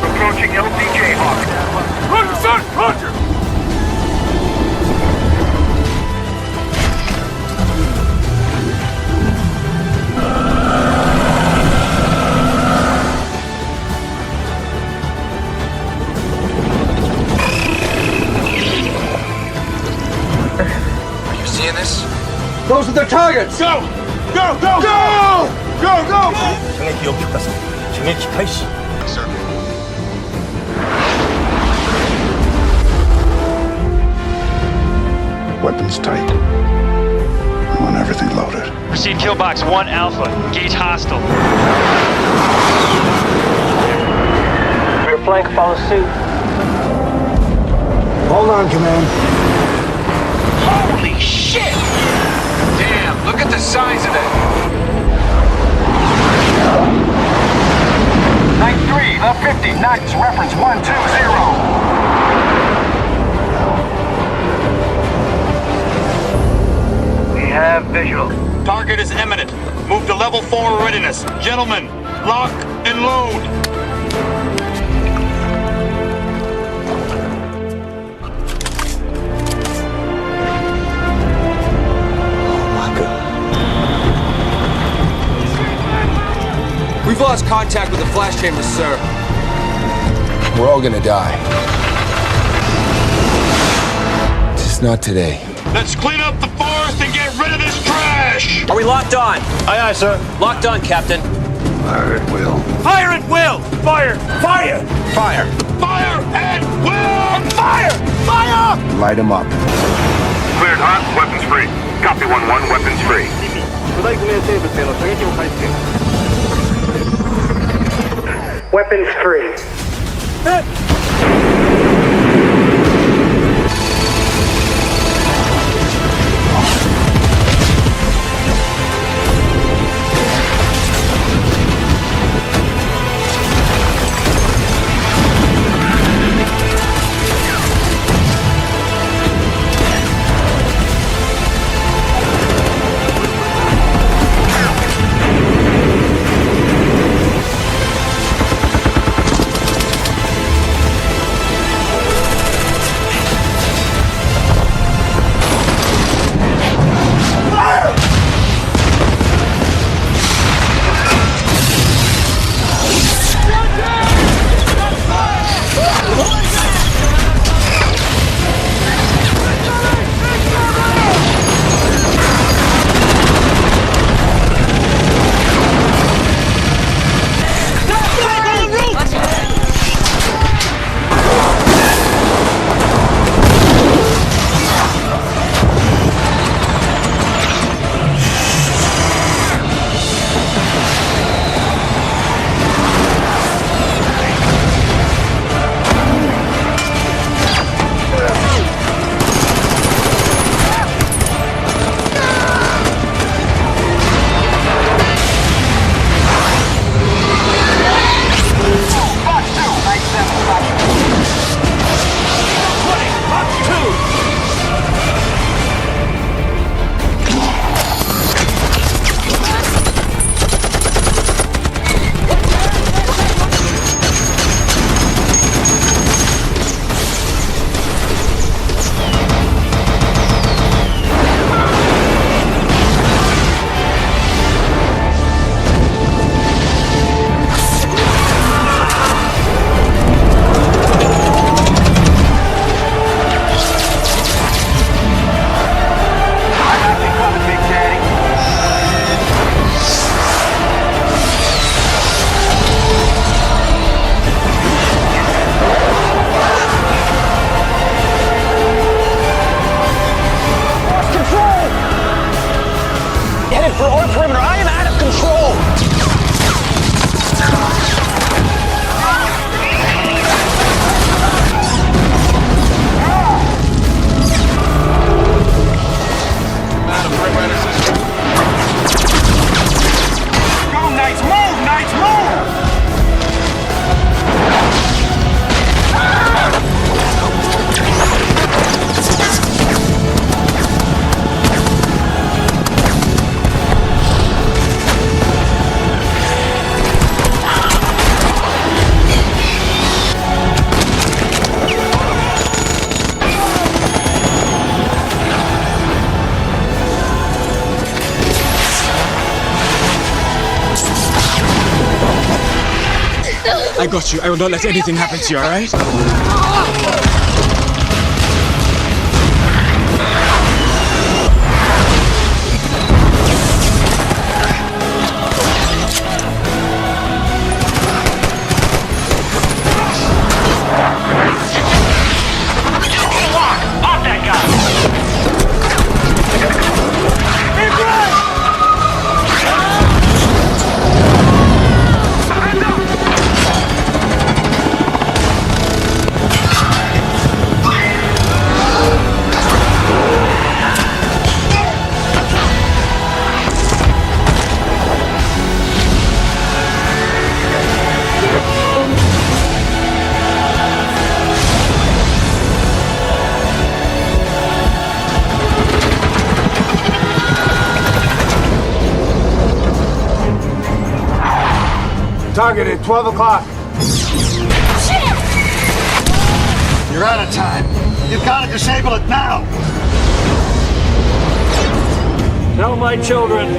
Approaching LDJ Hawk. Roger, son! Roger! Are you seeing this? Those are the targets. Go! Go! Go! Go! Go! Go! 射撃を許可する。射撃開始。Sir. Weapons tight. I want everything loaded. Proceed kill box 1 Alpha. Engage hostile. Rear flank follows suit. Hold on, Command. Holy shit! Damn, look at the size of that. 93, the 50, knots, reference 120. We have visual. Target is imminent. Move to level 4 readiness. Gentlemen, lock and load. We've lost contact with the flash chambers, sir. We're all gonna die. Just not today. Let's clean up the forest and get rid of this trash! Are we locked on? Aye, aye, sir. Locked on, Captain. Fire at will. Fire at will! Fire! Fire! Fire! Fire at will! Fire! Fire! Light them up. Cleared hot. Weapons free. Copy 1-1. Weapons free. 巨大不明生物への射撃を開始せよ。 Weapons free. I got you. I will not let anything happen to you, alright? Targeted, 12 o'clock. You're out of time. You've got to disable it now. Tell my children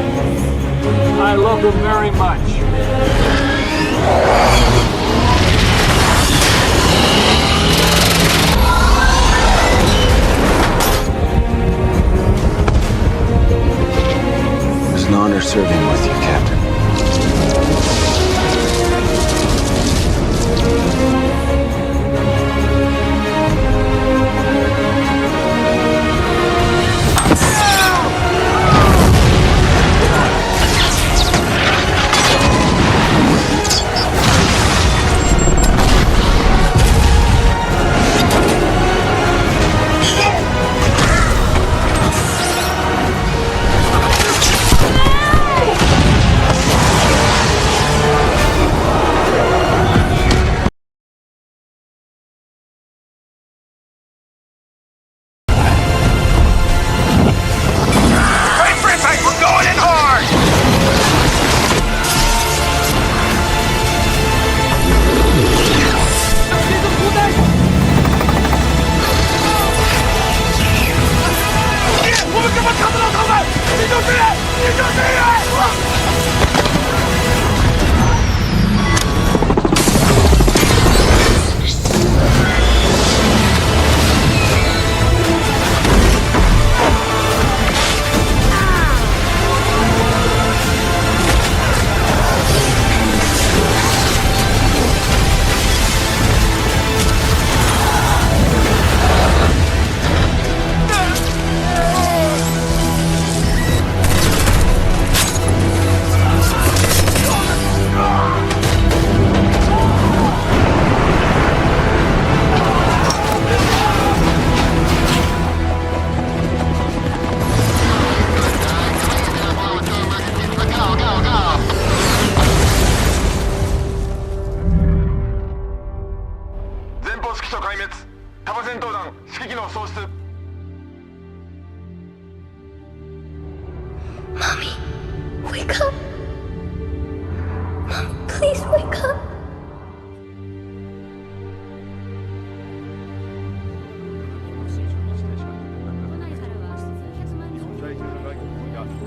I love them very much. It was an honor serving with you, Captain. Mommy, wake up. Mom, please wake up.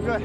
Good.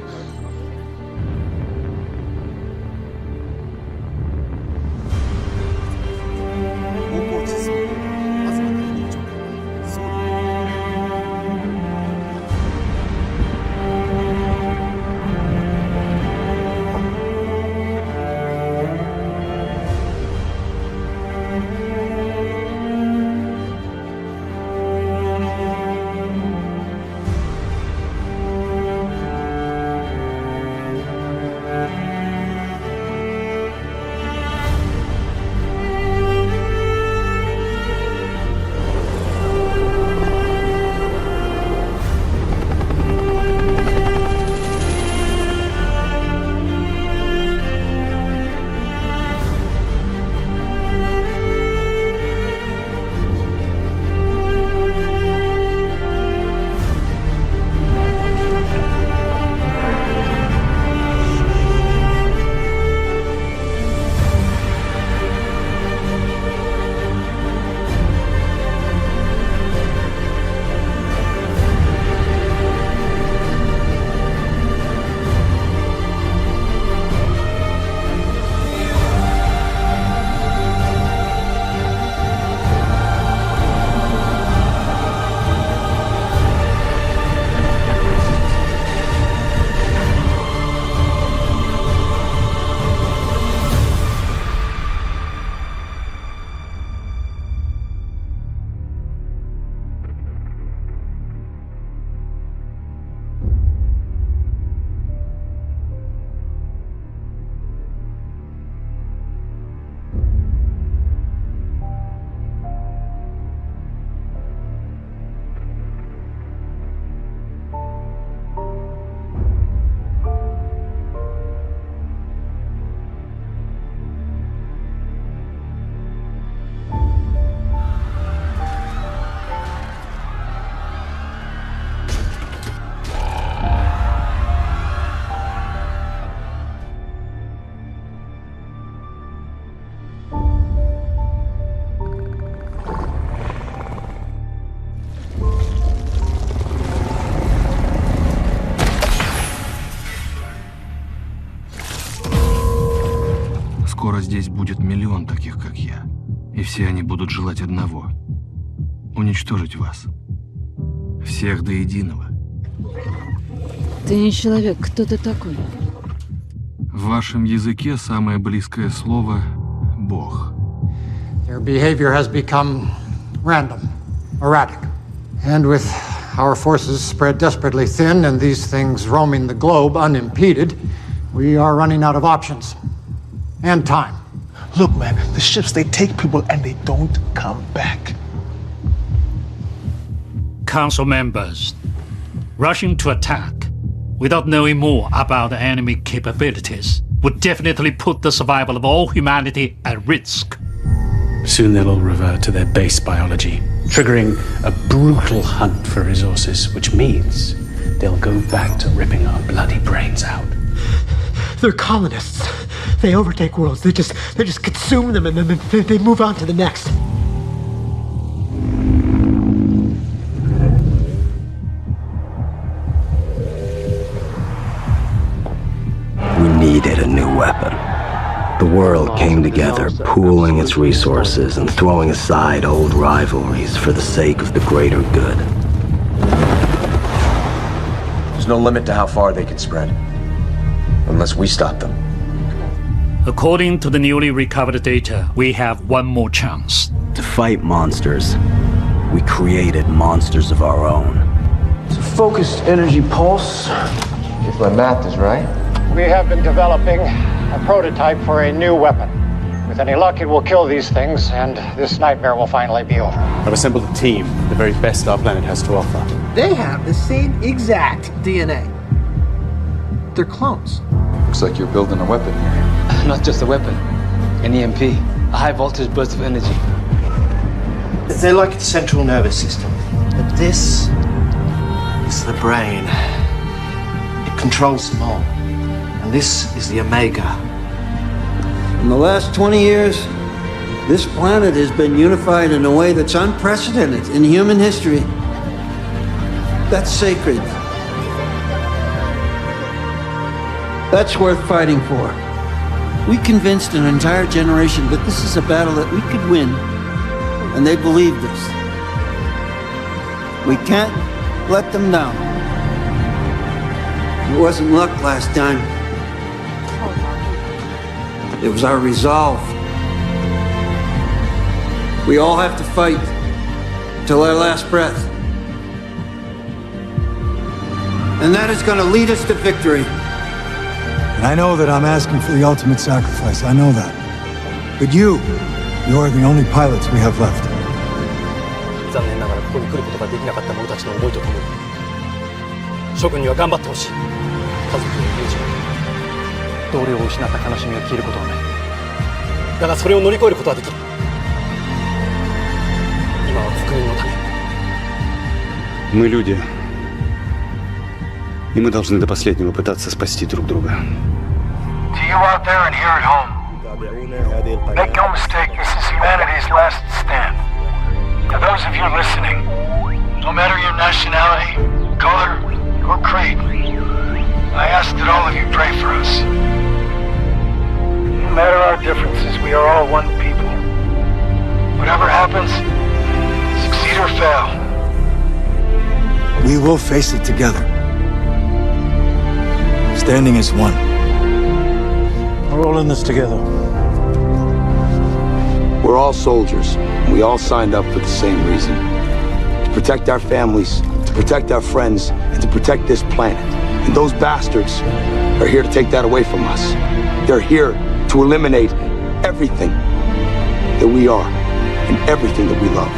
здесь будет миллион таких, как я. И все они будут желать одного — уничтожить вас. Всех до единого. Ты не человек, кто ты такой? В вашем языке самое близкое слово — Бог. Their behavior has become random, erratic. And with our forces spread desperately thin and these things roaming the globe unimpeded, we are running out of options. And time. Look, man, the ships, they take people and they don't come back. Council members, rushing to attack without knowing more about the enemy capabilities would definitely put the survival of all humanity at risk. Soon they'll all revert to their base biology, triggering a brutal hunt for resources, which means they'll go back to ripping our bloody brains out. They're colonists. They overtake worlds. They just consume them and then they move on to the next. We needed a new weapon. The world came together, pooling its resources and throwing aside old rivalries for the sake of the greater good. There's no limit to how far they can spread, unless we stop them. According to the newly recovered data, we have one more chance. To fight monsters, we created monsters of our own. It's a focused energy pulse, if my math is right. We have been developing a prototype for a new weapon. With any luck, it will kill these things, and this nightmare will finally be over. I've assembled a team, the very best our planet has to offer. They have the same exact DNA. They're clones. Looks like you're building a weapon here. Not just a weapon, an EMP, a high voltage burst of energy. They're like a central nervous system. But this is the brain. It controls them all. And this is the Omega. In the last 20 years, this planet has been unified in a way that's unprecedented in human history. That's sacred. That's worth fighting for. We convinced an entire generation that this is a battle that we could win, and they believed us. We can't let them down. It wasn't luck last time. It was our resolve. We all have to fight till our last breath. And that is going to lead us to victory. And I know that I'm asking for the ultimate sacrifice. I know that. But you're the only pilots we have left. 残念ながらここに来ることができなかった者たちの思いとともに、諸君には頑張ってほしい。家族や友人、同僚を失った悲しみが消えることはない。だがそれを乗り越えることはできる。今は国民のため。Мы люди, и мы должны до последнего пытаться спасти друг друга. To you out there and here at home, make no mistake, this is humanity's last stand. To those of you listening, no matter your nationality, color, or creed, I ask that all of you pray for us. No matter our differences, we are all one people. Whatever happens, succeed or fail, We will face it together. Standing as one. We're all in this together. We're all soldiers. We all signed up for the same reason. To protect our families, to protect our friends, and to protect this planet. And those bastards are here to take that away from us. They're here to eliminate everything that we are and everything that we love.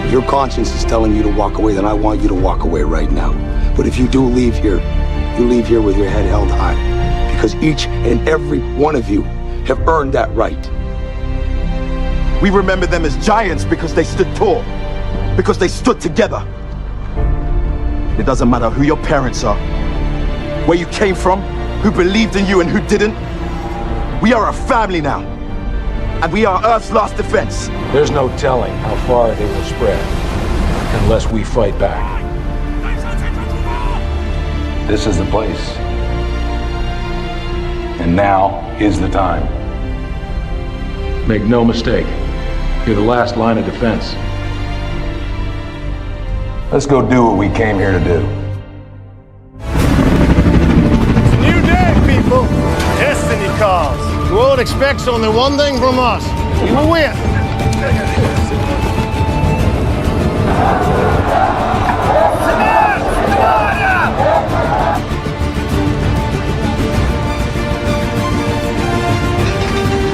If your conscience is telling you to walk away, then I want you to walk away right now. But if you do leave here, you leave here with your head held high. Because each and every one of you have earned that right. We remember them as giants because they stood tall, because they stood together. It doesn't matter who your parents are, where you came from, who believed in you and who didn't. We are a family now, and we are Earth's last defense. There's no telling how far they will spread unless we fight back. This is the place. And now is the time. Make no mistake, you're the last line of defense. Let's go do what we came here to do. It's a new day, people. Destiny calls. The world expects only one thing from us. We will win.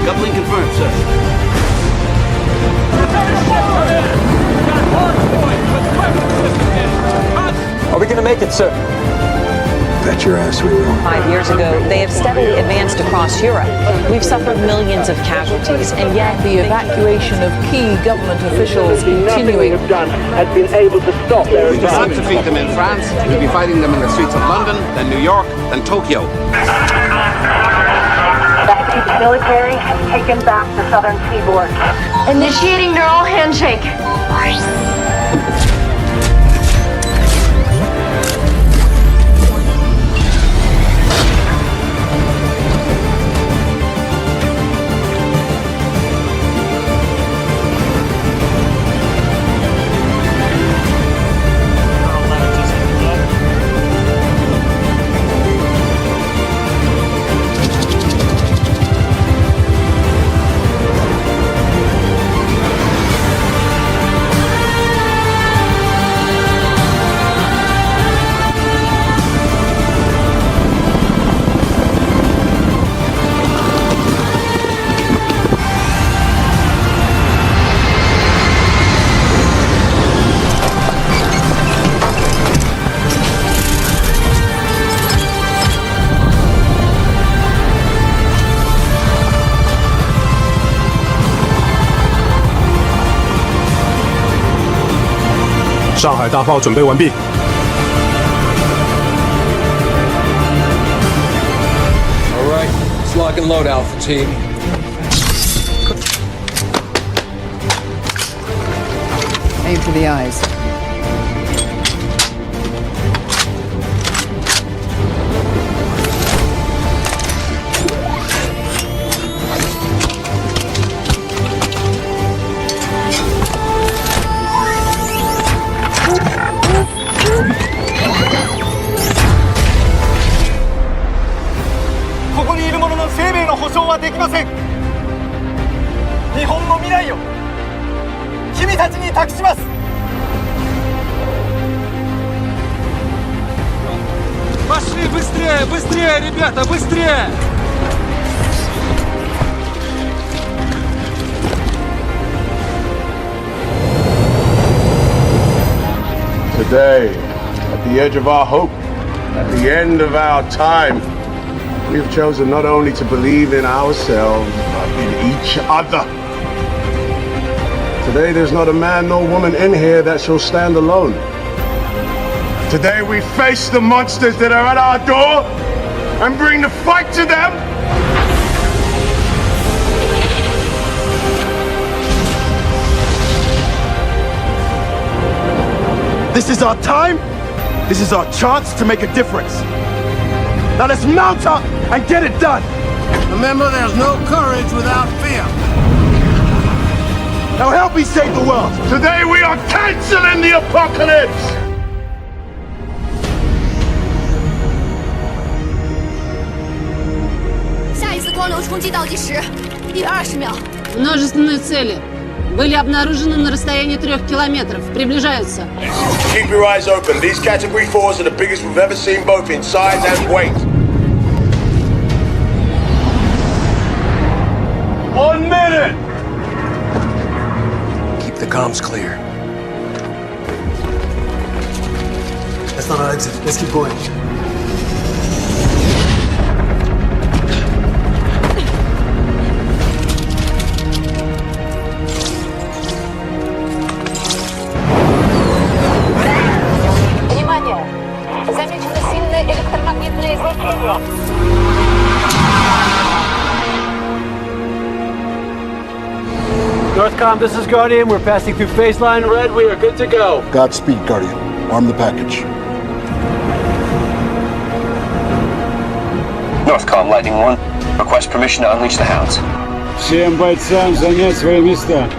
Coupling confirmed, sir. Are we gonna make it, sir? Bet your ass we will. 5 years ago, they have steadily advanced across Europe. We've suffered millions of casualties, and yet the evacuation of key government officials continuing. Has been able to stop their We decide to defeat them in France. We'll be fighting them in the streets of London, then New York, then Tokyo. The military has taken back the southern seaboard. Initiating neural handshake. "上海大炮准备完毕。" All right, let's lock and load, Alpha Team. Aim for the eyes. Пошли быстрее, быстрее, ребята, быстрее! Today, at the edge of our hope, at the end of our time, we have chosen not only to believe in ourselves, but in each other. Today, there's not a man nor woman in here that shall stand alone. Today, we face the monsters that are at our door and bring the fight to them. This is our time. This is our chance to make a difference. Now let's mount up and get it done. Remember, there's no courage without fear. Now help me save the world. Today we are canceling the apocalypse. 下一次光流冲击倒计时1约20秒。 Множественные цели. Были обнаружены на расстоянии 3 километров. Приближаются. Keep your eyes open. These category 4s are the biggest we've ever seen, both in size and weight. 1 minute. Keep the comms clear. That's not our exit. Let's keep going. Northcom, this is Guardian. We're passing through phase line red. We are good to go. Godspeed, Guardian. Arm the package. Northcom, Lightning 1. Request permission to unleash the hounds. Всем бойцам занять свои места.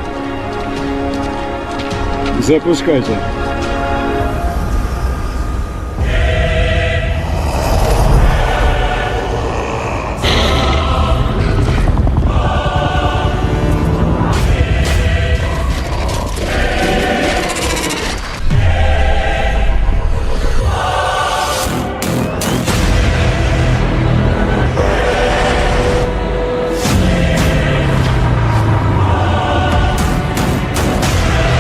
Запускайте.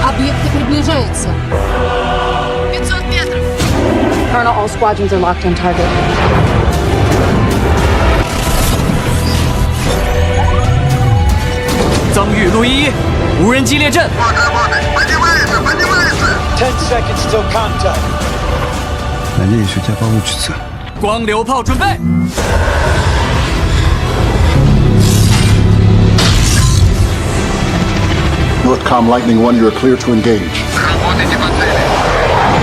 Объекты приближаются. 500 метров. Colonel, all squadrons are locked on target. Ten seconds till contact. Надеюсь, у тебя получится. 光流炮准备。 Northcom Lightning 1, you're clear to engage.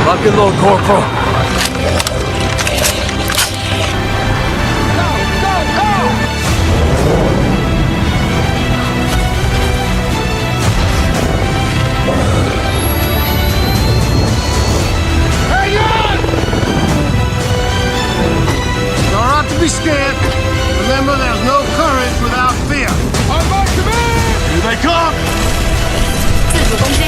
Lock and load, Corporal. Hang on! You're not to be scared. Remember, there's no courage without fear. On my command! Here they come! 4公斤。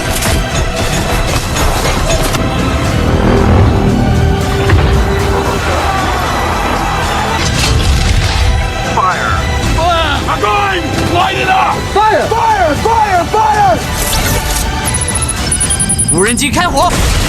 Fire! I'm going! Light it up! Fire! Fire! Fire! Fire! 无人机开火。 Fire!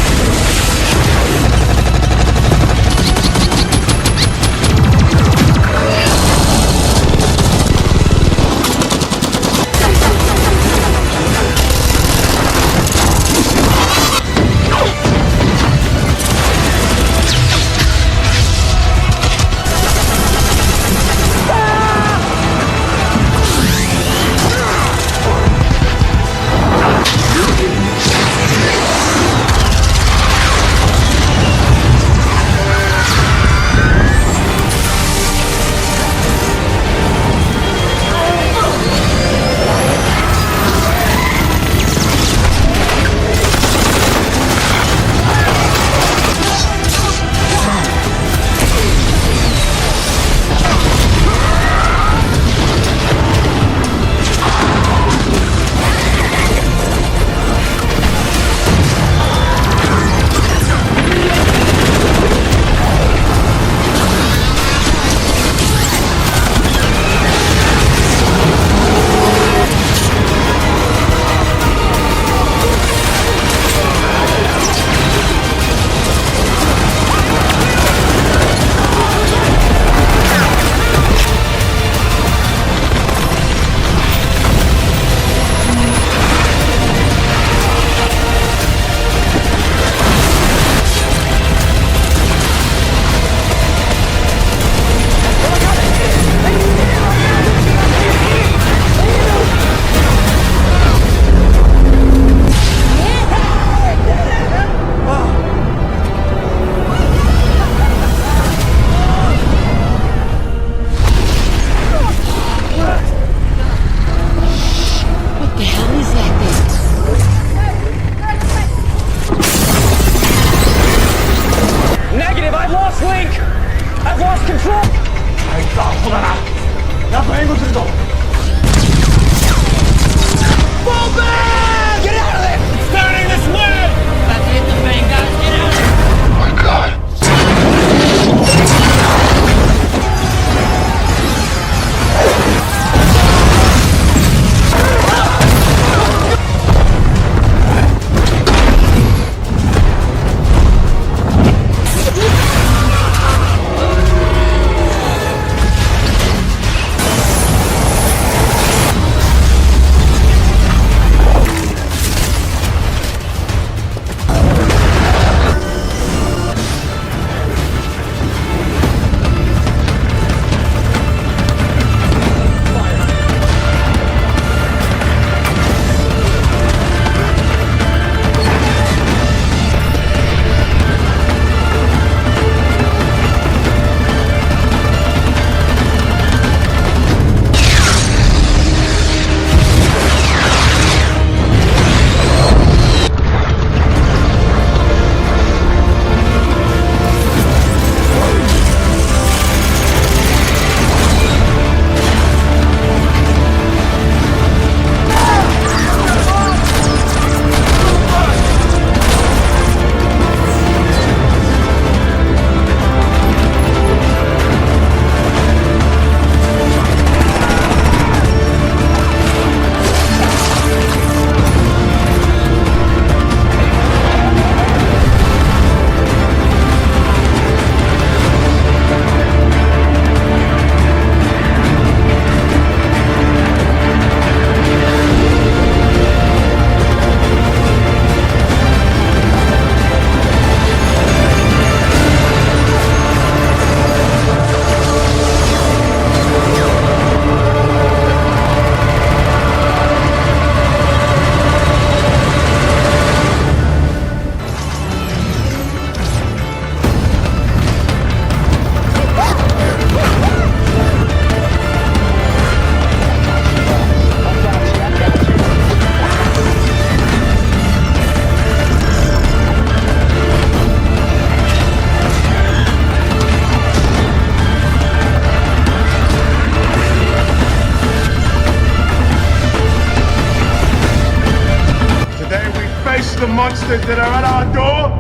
the monsters that are at our door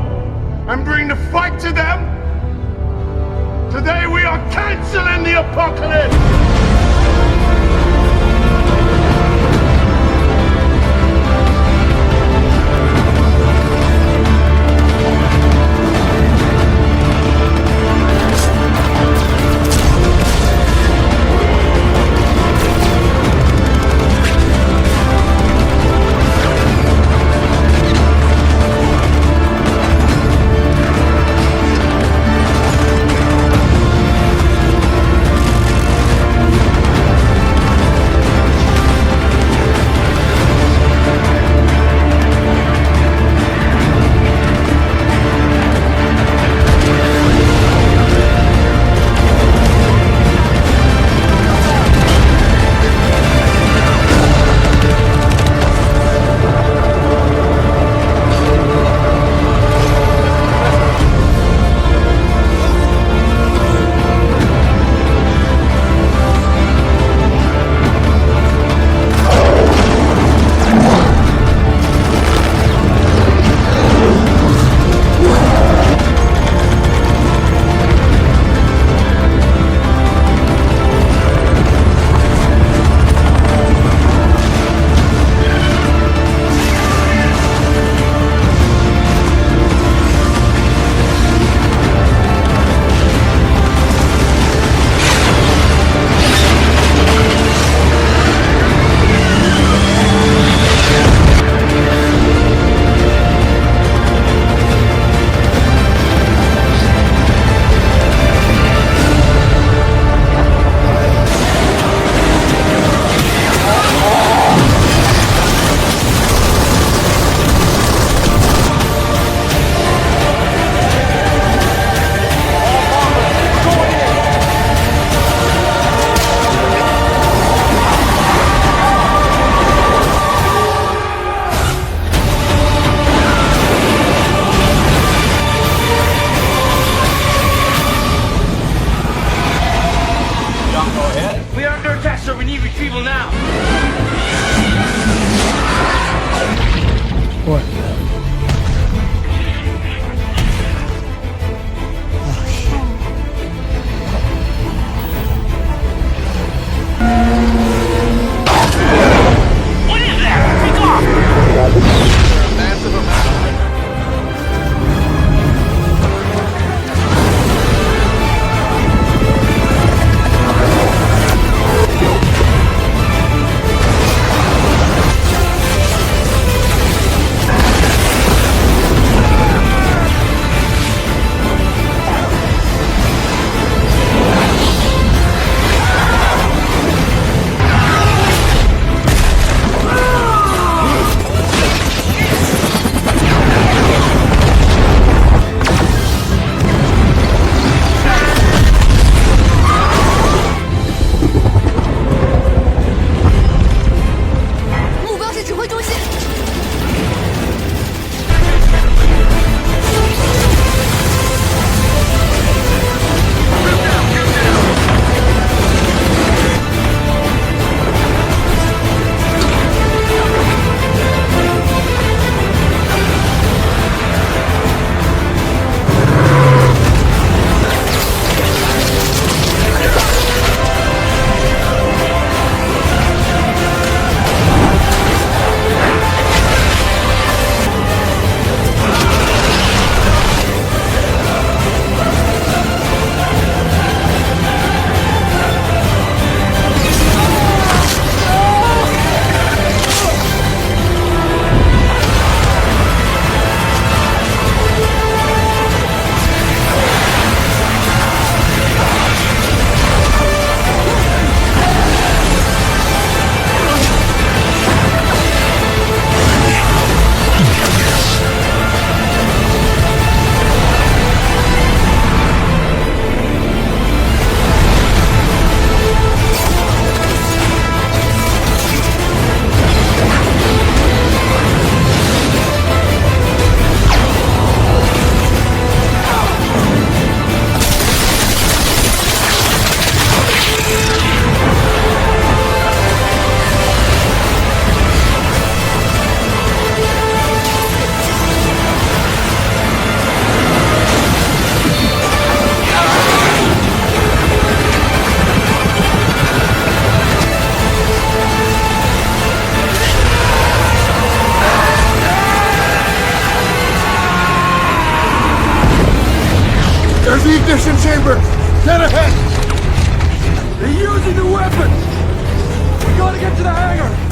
and bring the fight to them. Today we are canceling the apocalypse! We are under attack, sir. We need retrieval now. What? What is that? Take off! Massive amount. using new weapons! We gotta get to the hangar!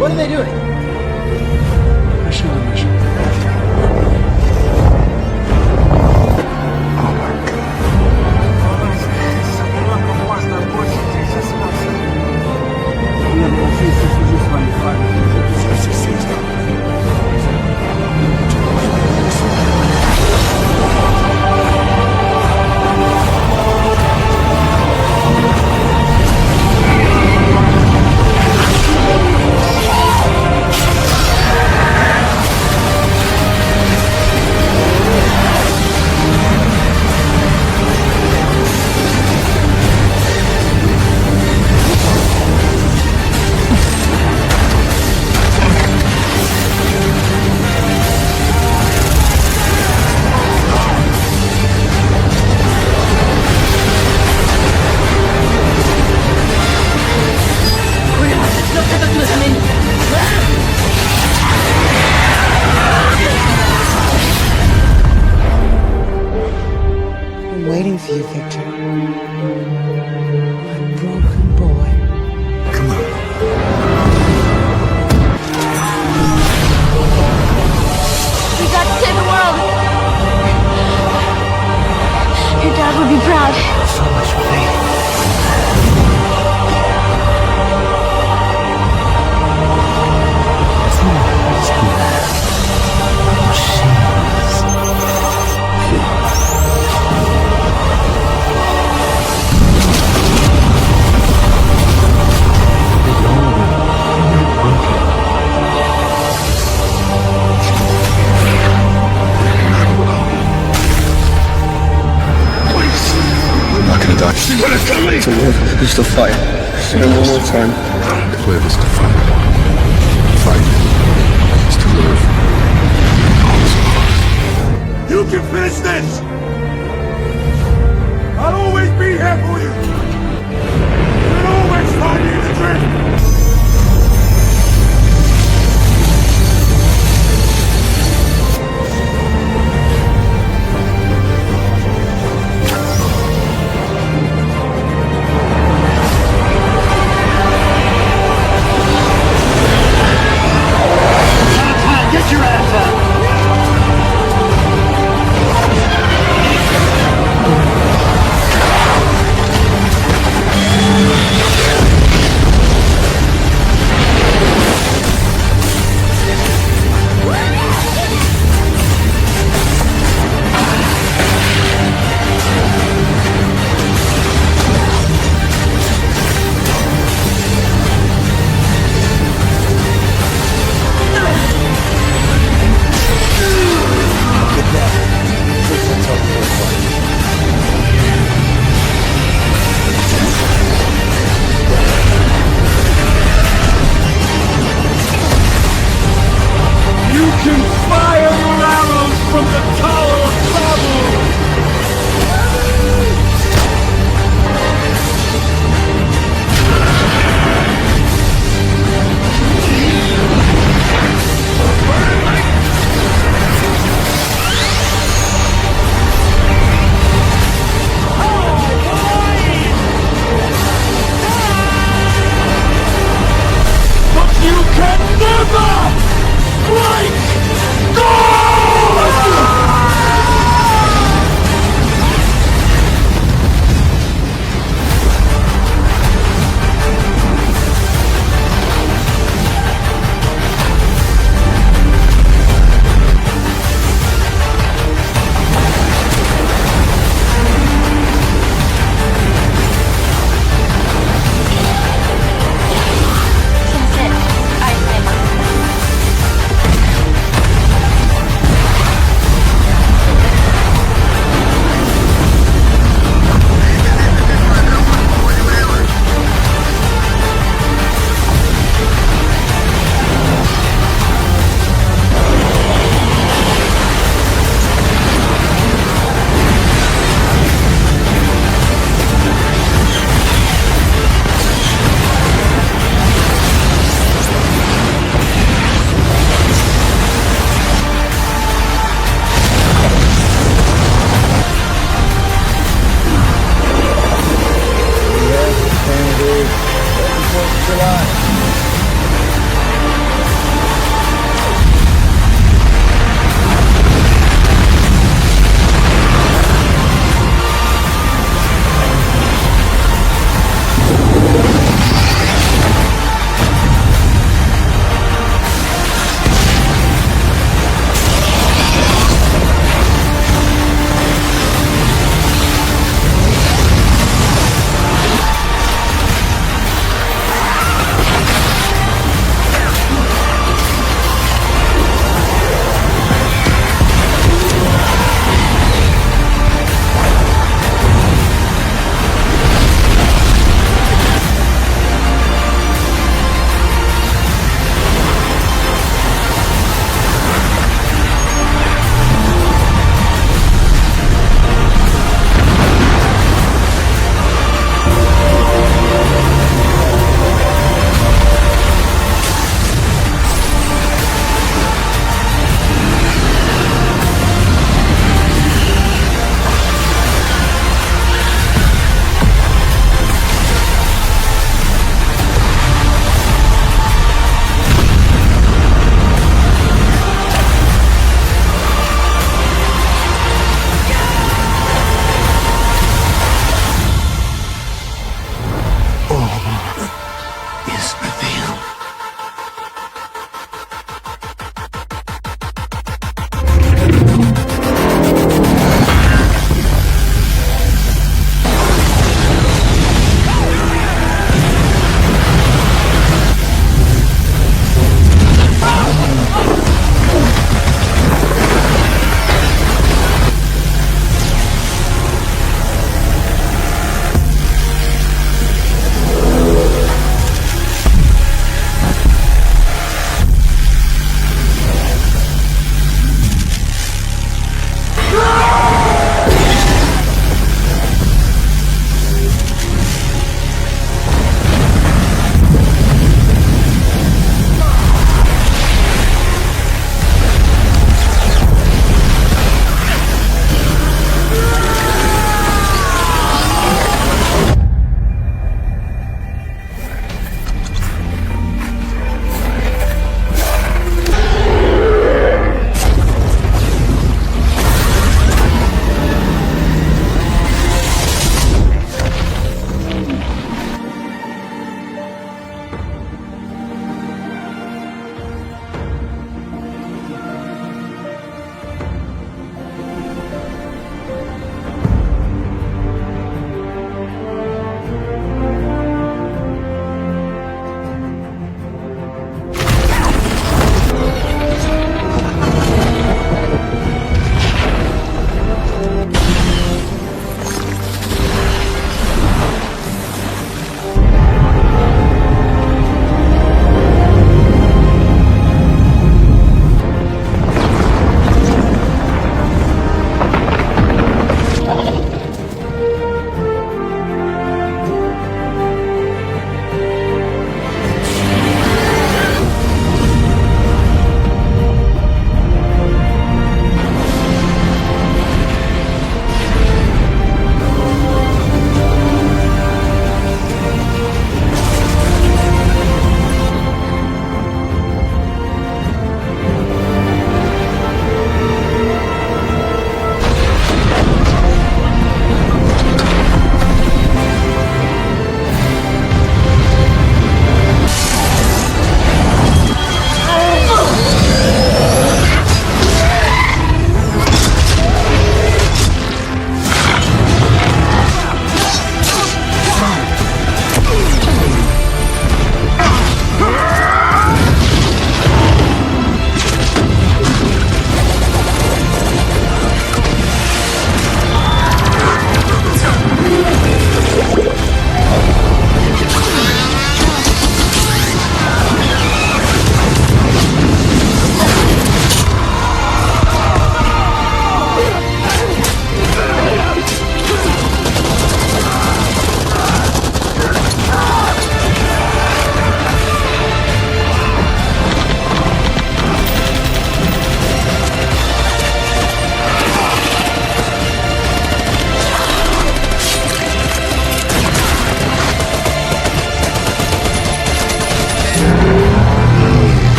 What are they doing? Mission to mission. Oh my God. I'm waiting for you, Victor. My broken boy. Come on. We got to save the world. Your dad would be proud. So much faith. To live is to fight. Say it one more time. To live is to fight. Fight is to live. You can finish this! I'll always be here for you! You'll always find me in the drift! Get your ass up!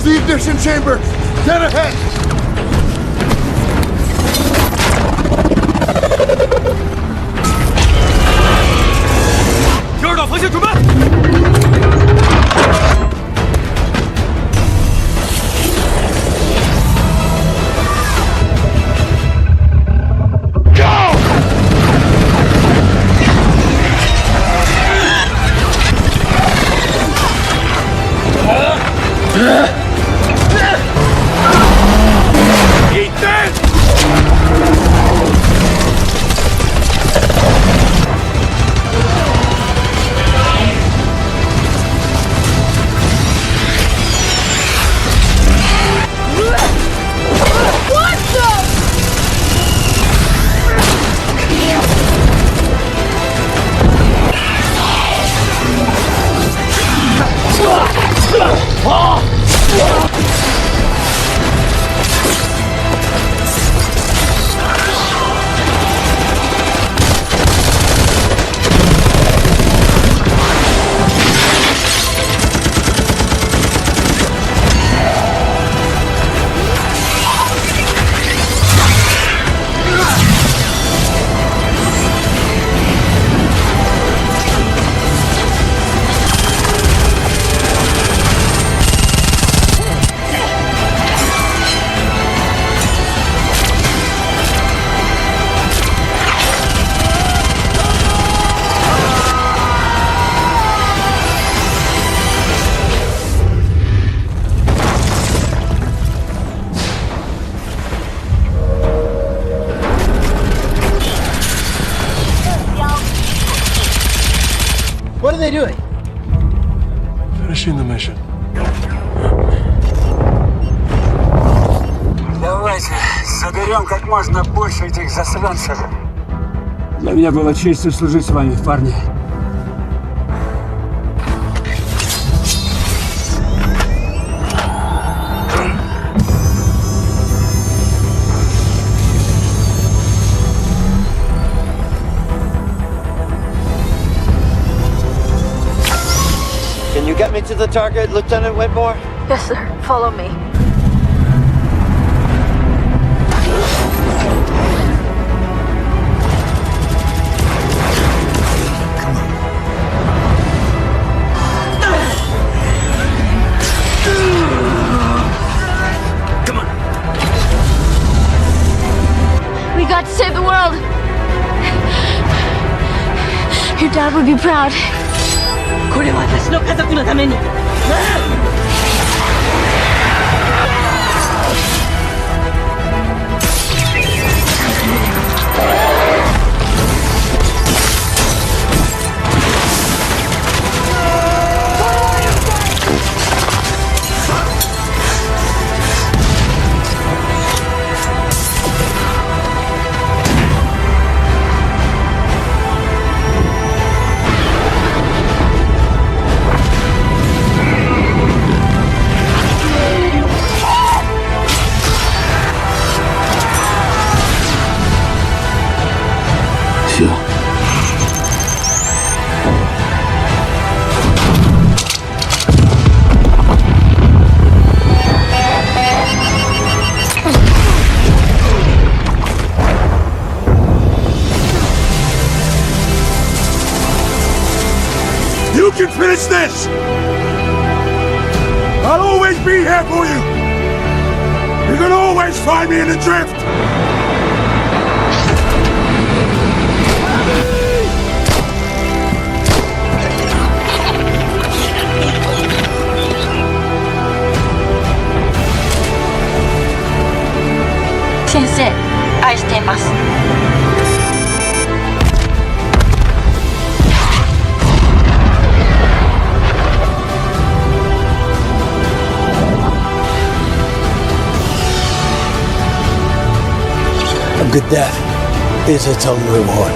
There's the ignition chamber! Dead ahead! What are they doing? Finishing the mission. Давайте соберем как можно больше этих засранцев. Для меня было честью служить с вами, парни. Can you get me to the target, Lieutenant Whitmore? Yes, sir. Follow me. We got to save the world. Your dad would be proud. これは私の家族のために。You can finish this! I'll always be here for you! You can always find me in the drift! Sensei, 愛しています。A good death is its own reward.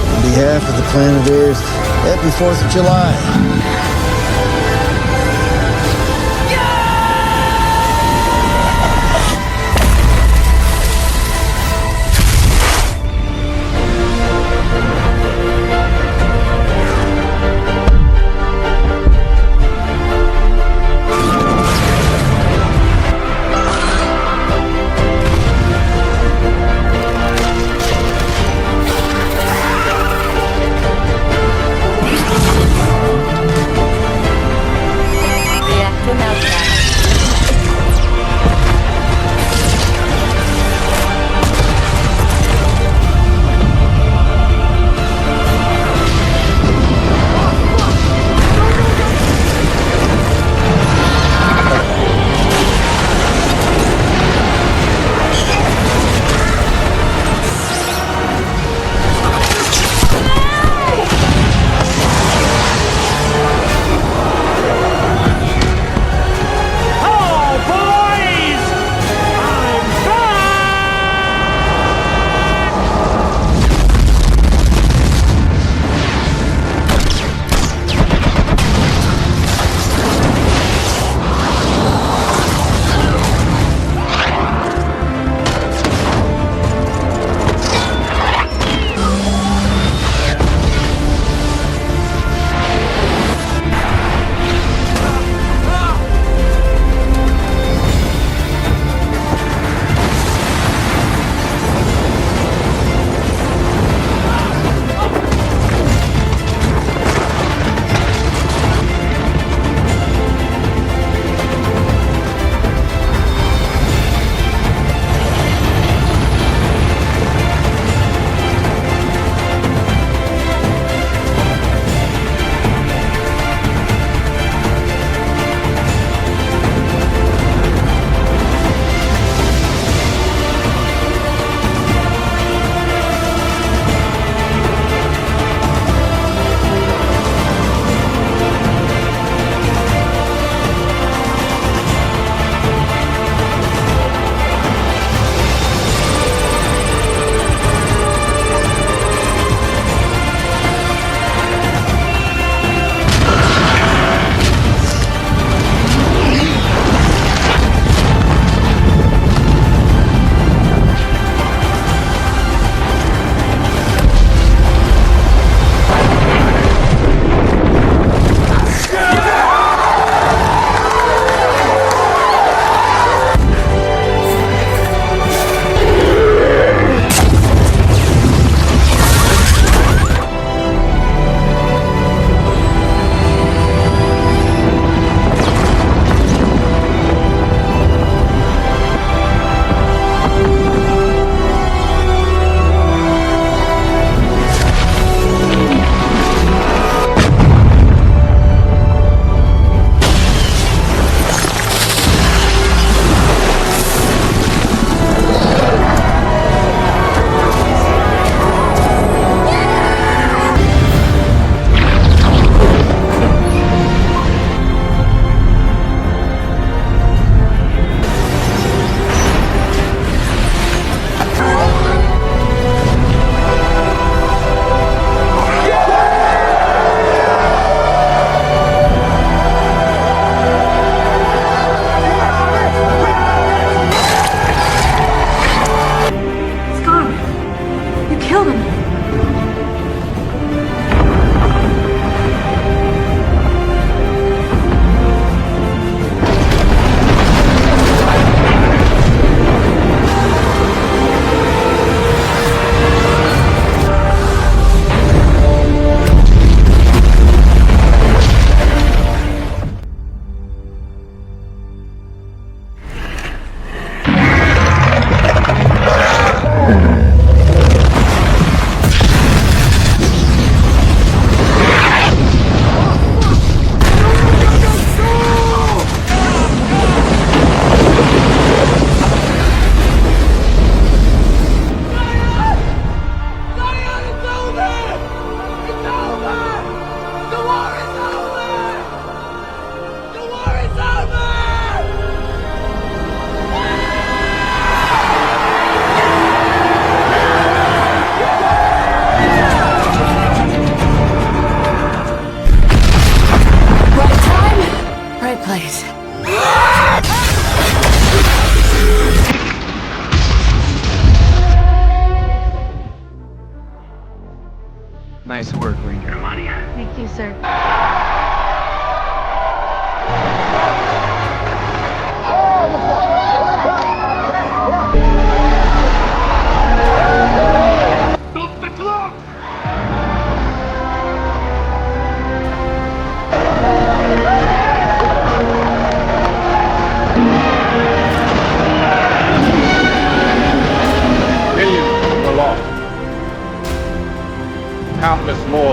On behalf of the planet Earth, happy 4th of July.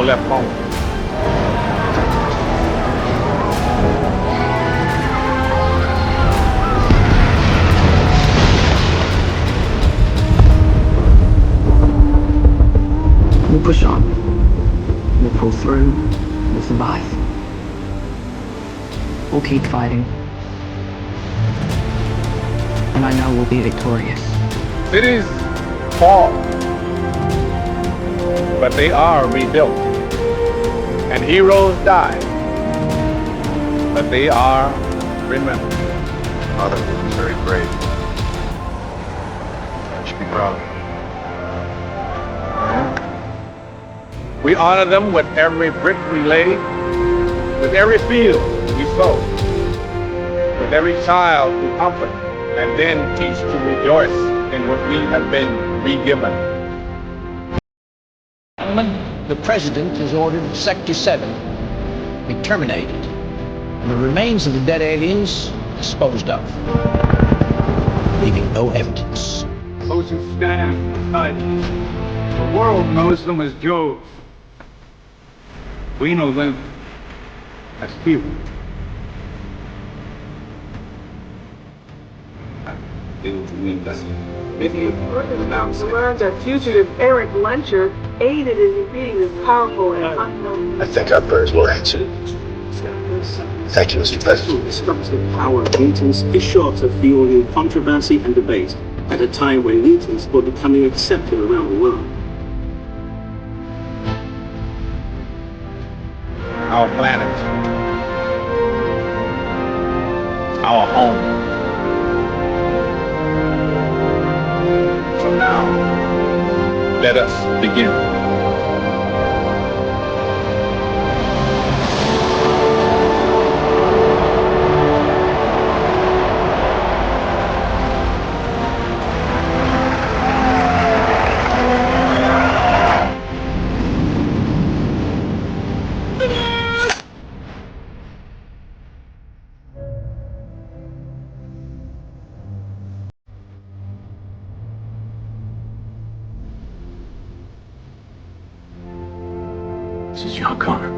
left home. We'll push on. We'll pull through. We'll survive. We'll keep fighting. And I know we'll be victorious. Cities fall, but they are rebuilt. And heroes die, but they are remembered. Father, it was very brave. I should be proud of you. We honor them with every brick we lay, with every field we sow, with every child we comfort, and then teach to rejoice in what we have been re-given. Gentlemen, the President has ordered Sector 7 be terminated, and the remains of the dead aliens disposed of, leaving no evidence. Those who stand beside us, the world knows them as Jove. We know them as people. We learned that fugitive Eric Lencher aided in defeating this powerful and unknown. I think our prayers will answer. Thank you, Mr. President. Destructive power of mutants is sure to fuel new controversy and debate at a time when mutants were becoming accepted around the world. Our planet, our home. So now, let us begin. This is John Connor.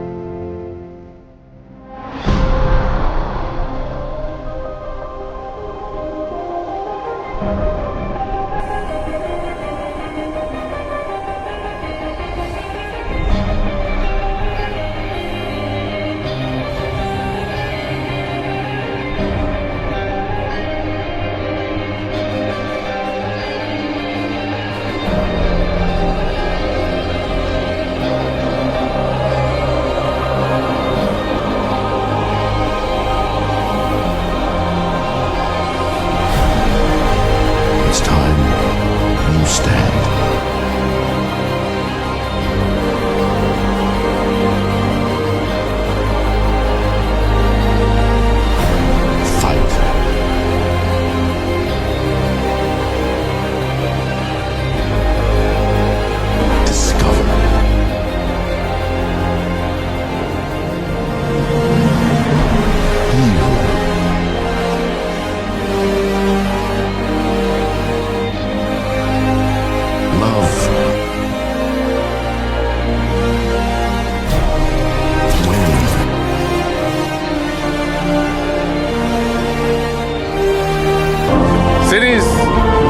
Cities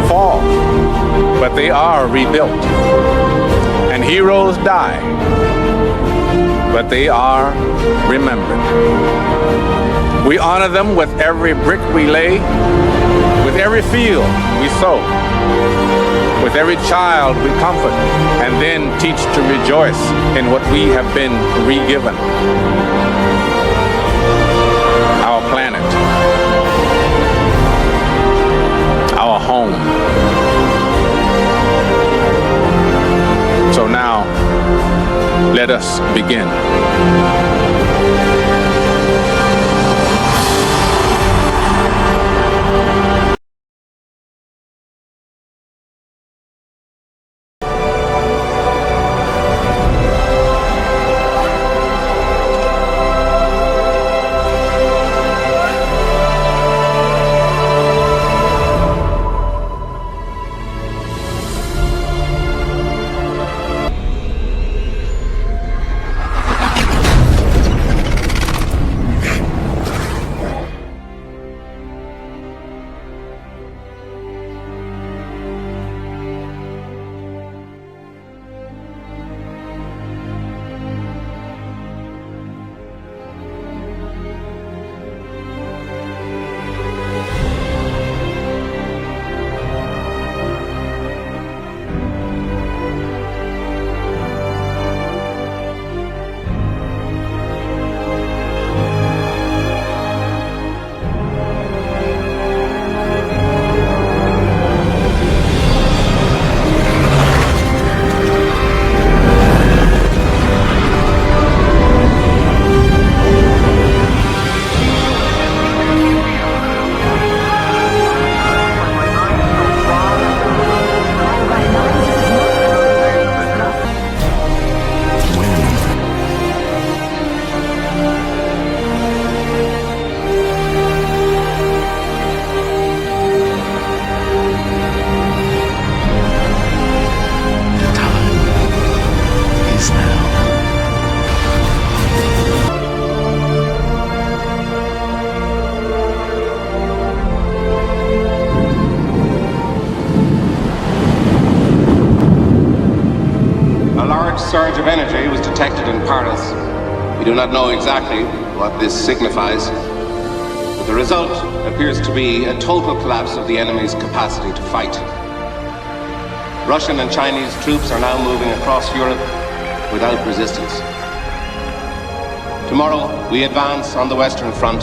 fall, but they are rebuilt. And heroes die, but they are remembered. We honor them with every brick we lay, with every field we sow, with every child we comfort, and then teach to rejoice in what we have been re-given. Our planet, our home. So now, let us begin. of energy was detected in Paris. We do not know exactly what this signifies, but the result appears to be a total collapse of the enemy's capacity to fight. Russian and Chinese troops are now moving across Europe without resistance. Tomorrow, we advance on the Western Front.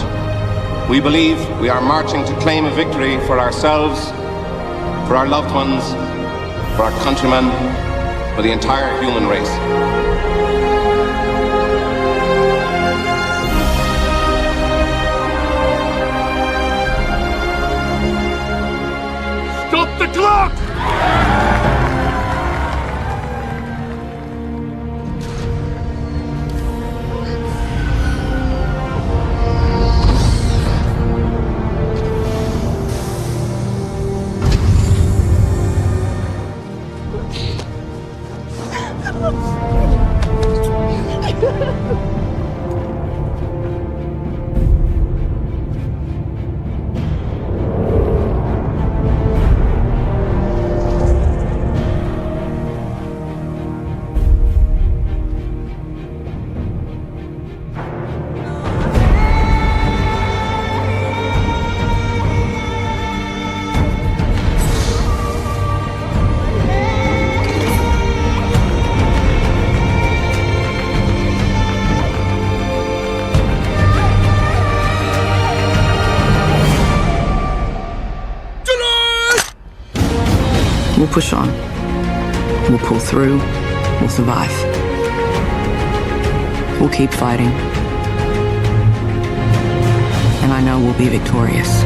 We believe we are marching to claim a victory for ourselves, for our loved ones, for our countrymen, for the entire human race. Stop the clock! We'll push on. We'll pull through. We'll survive. We'll keep fighting. And I know we'll be victorious.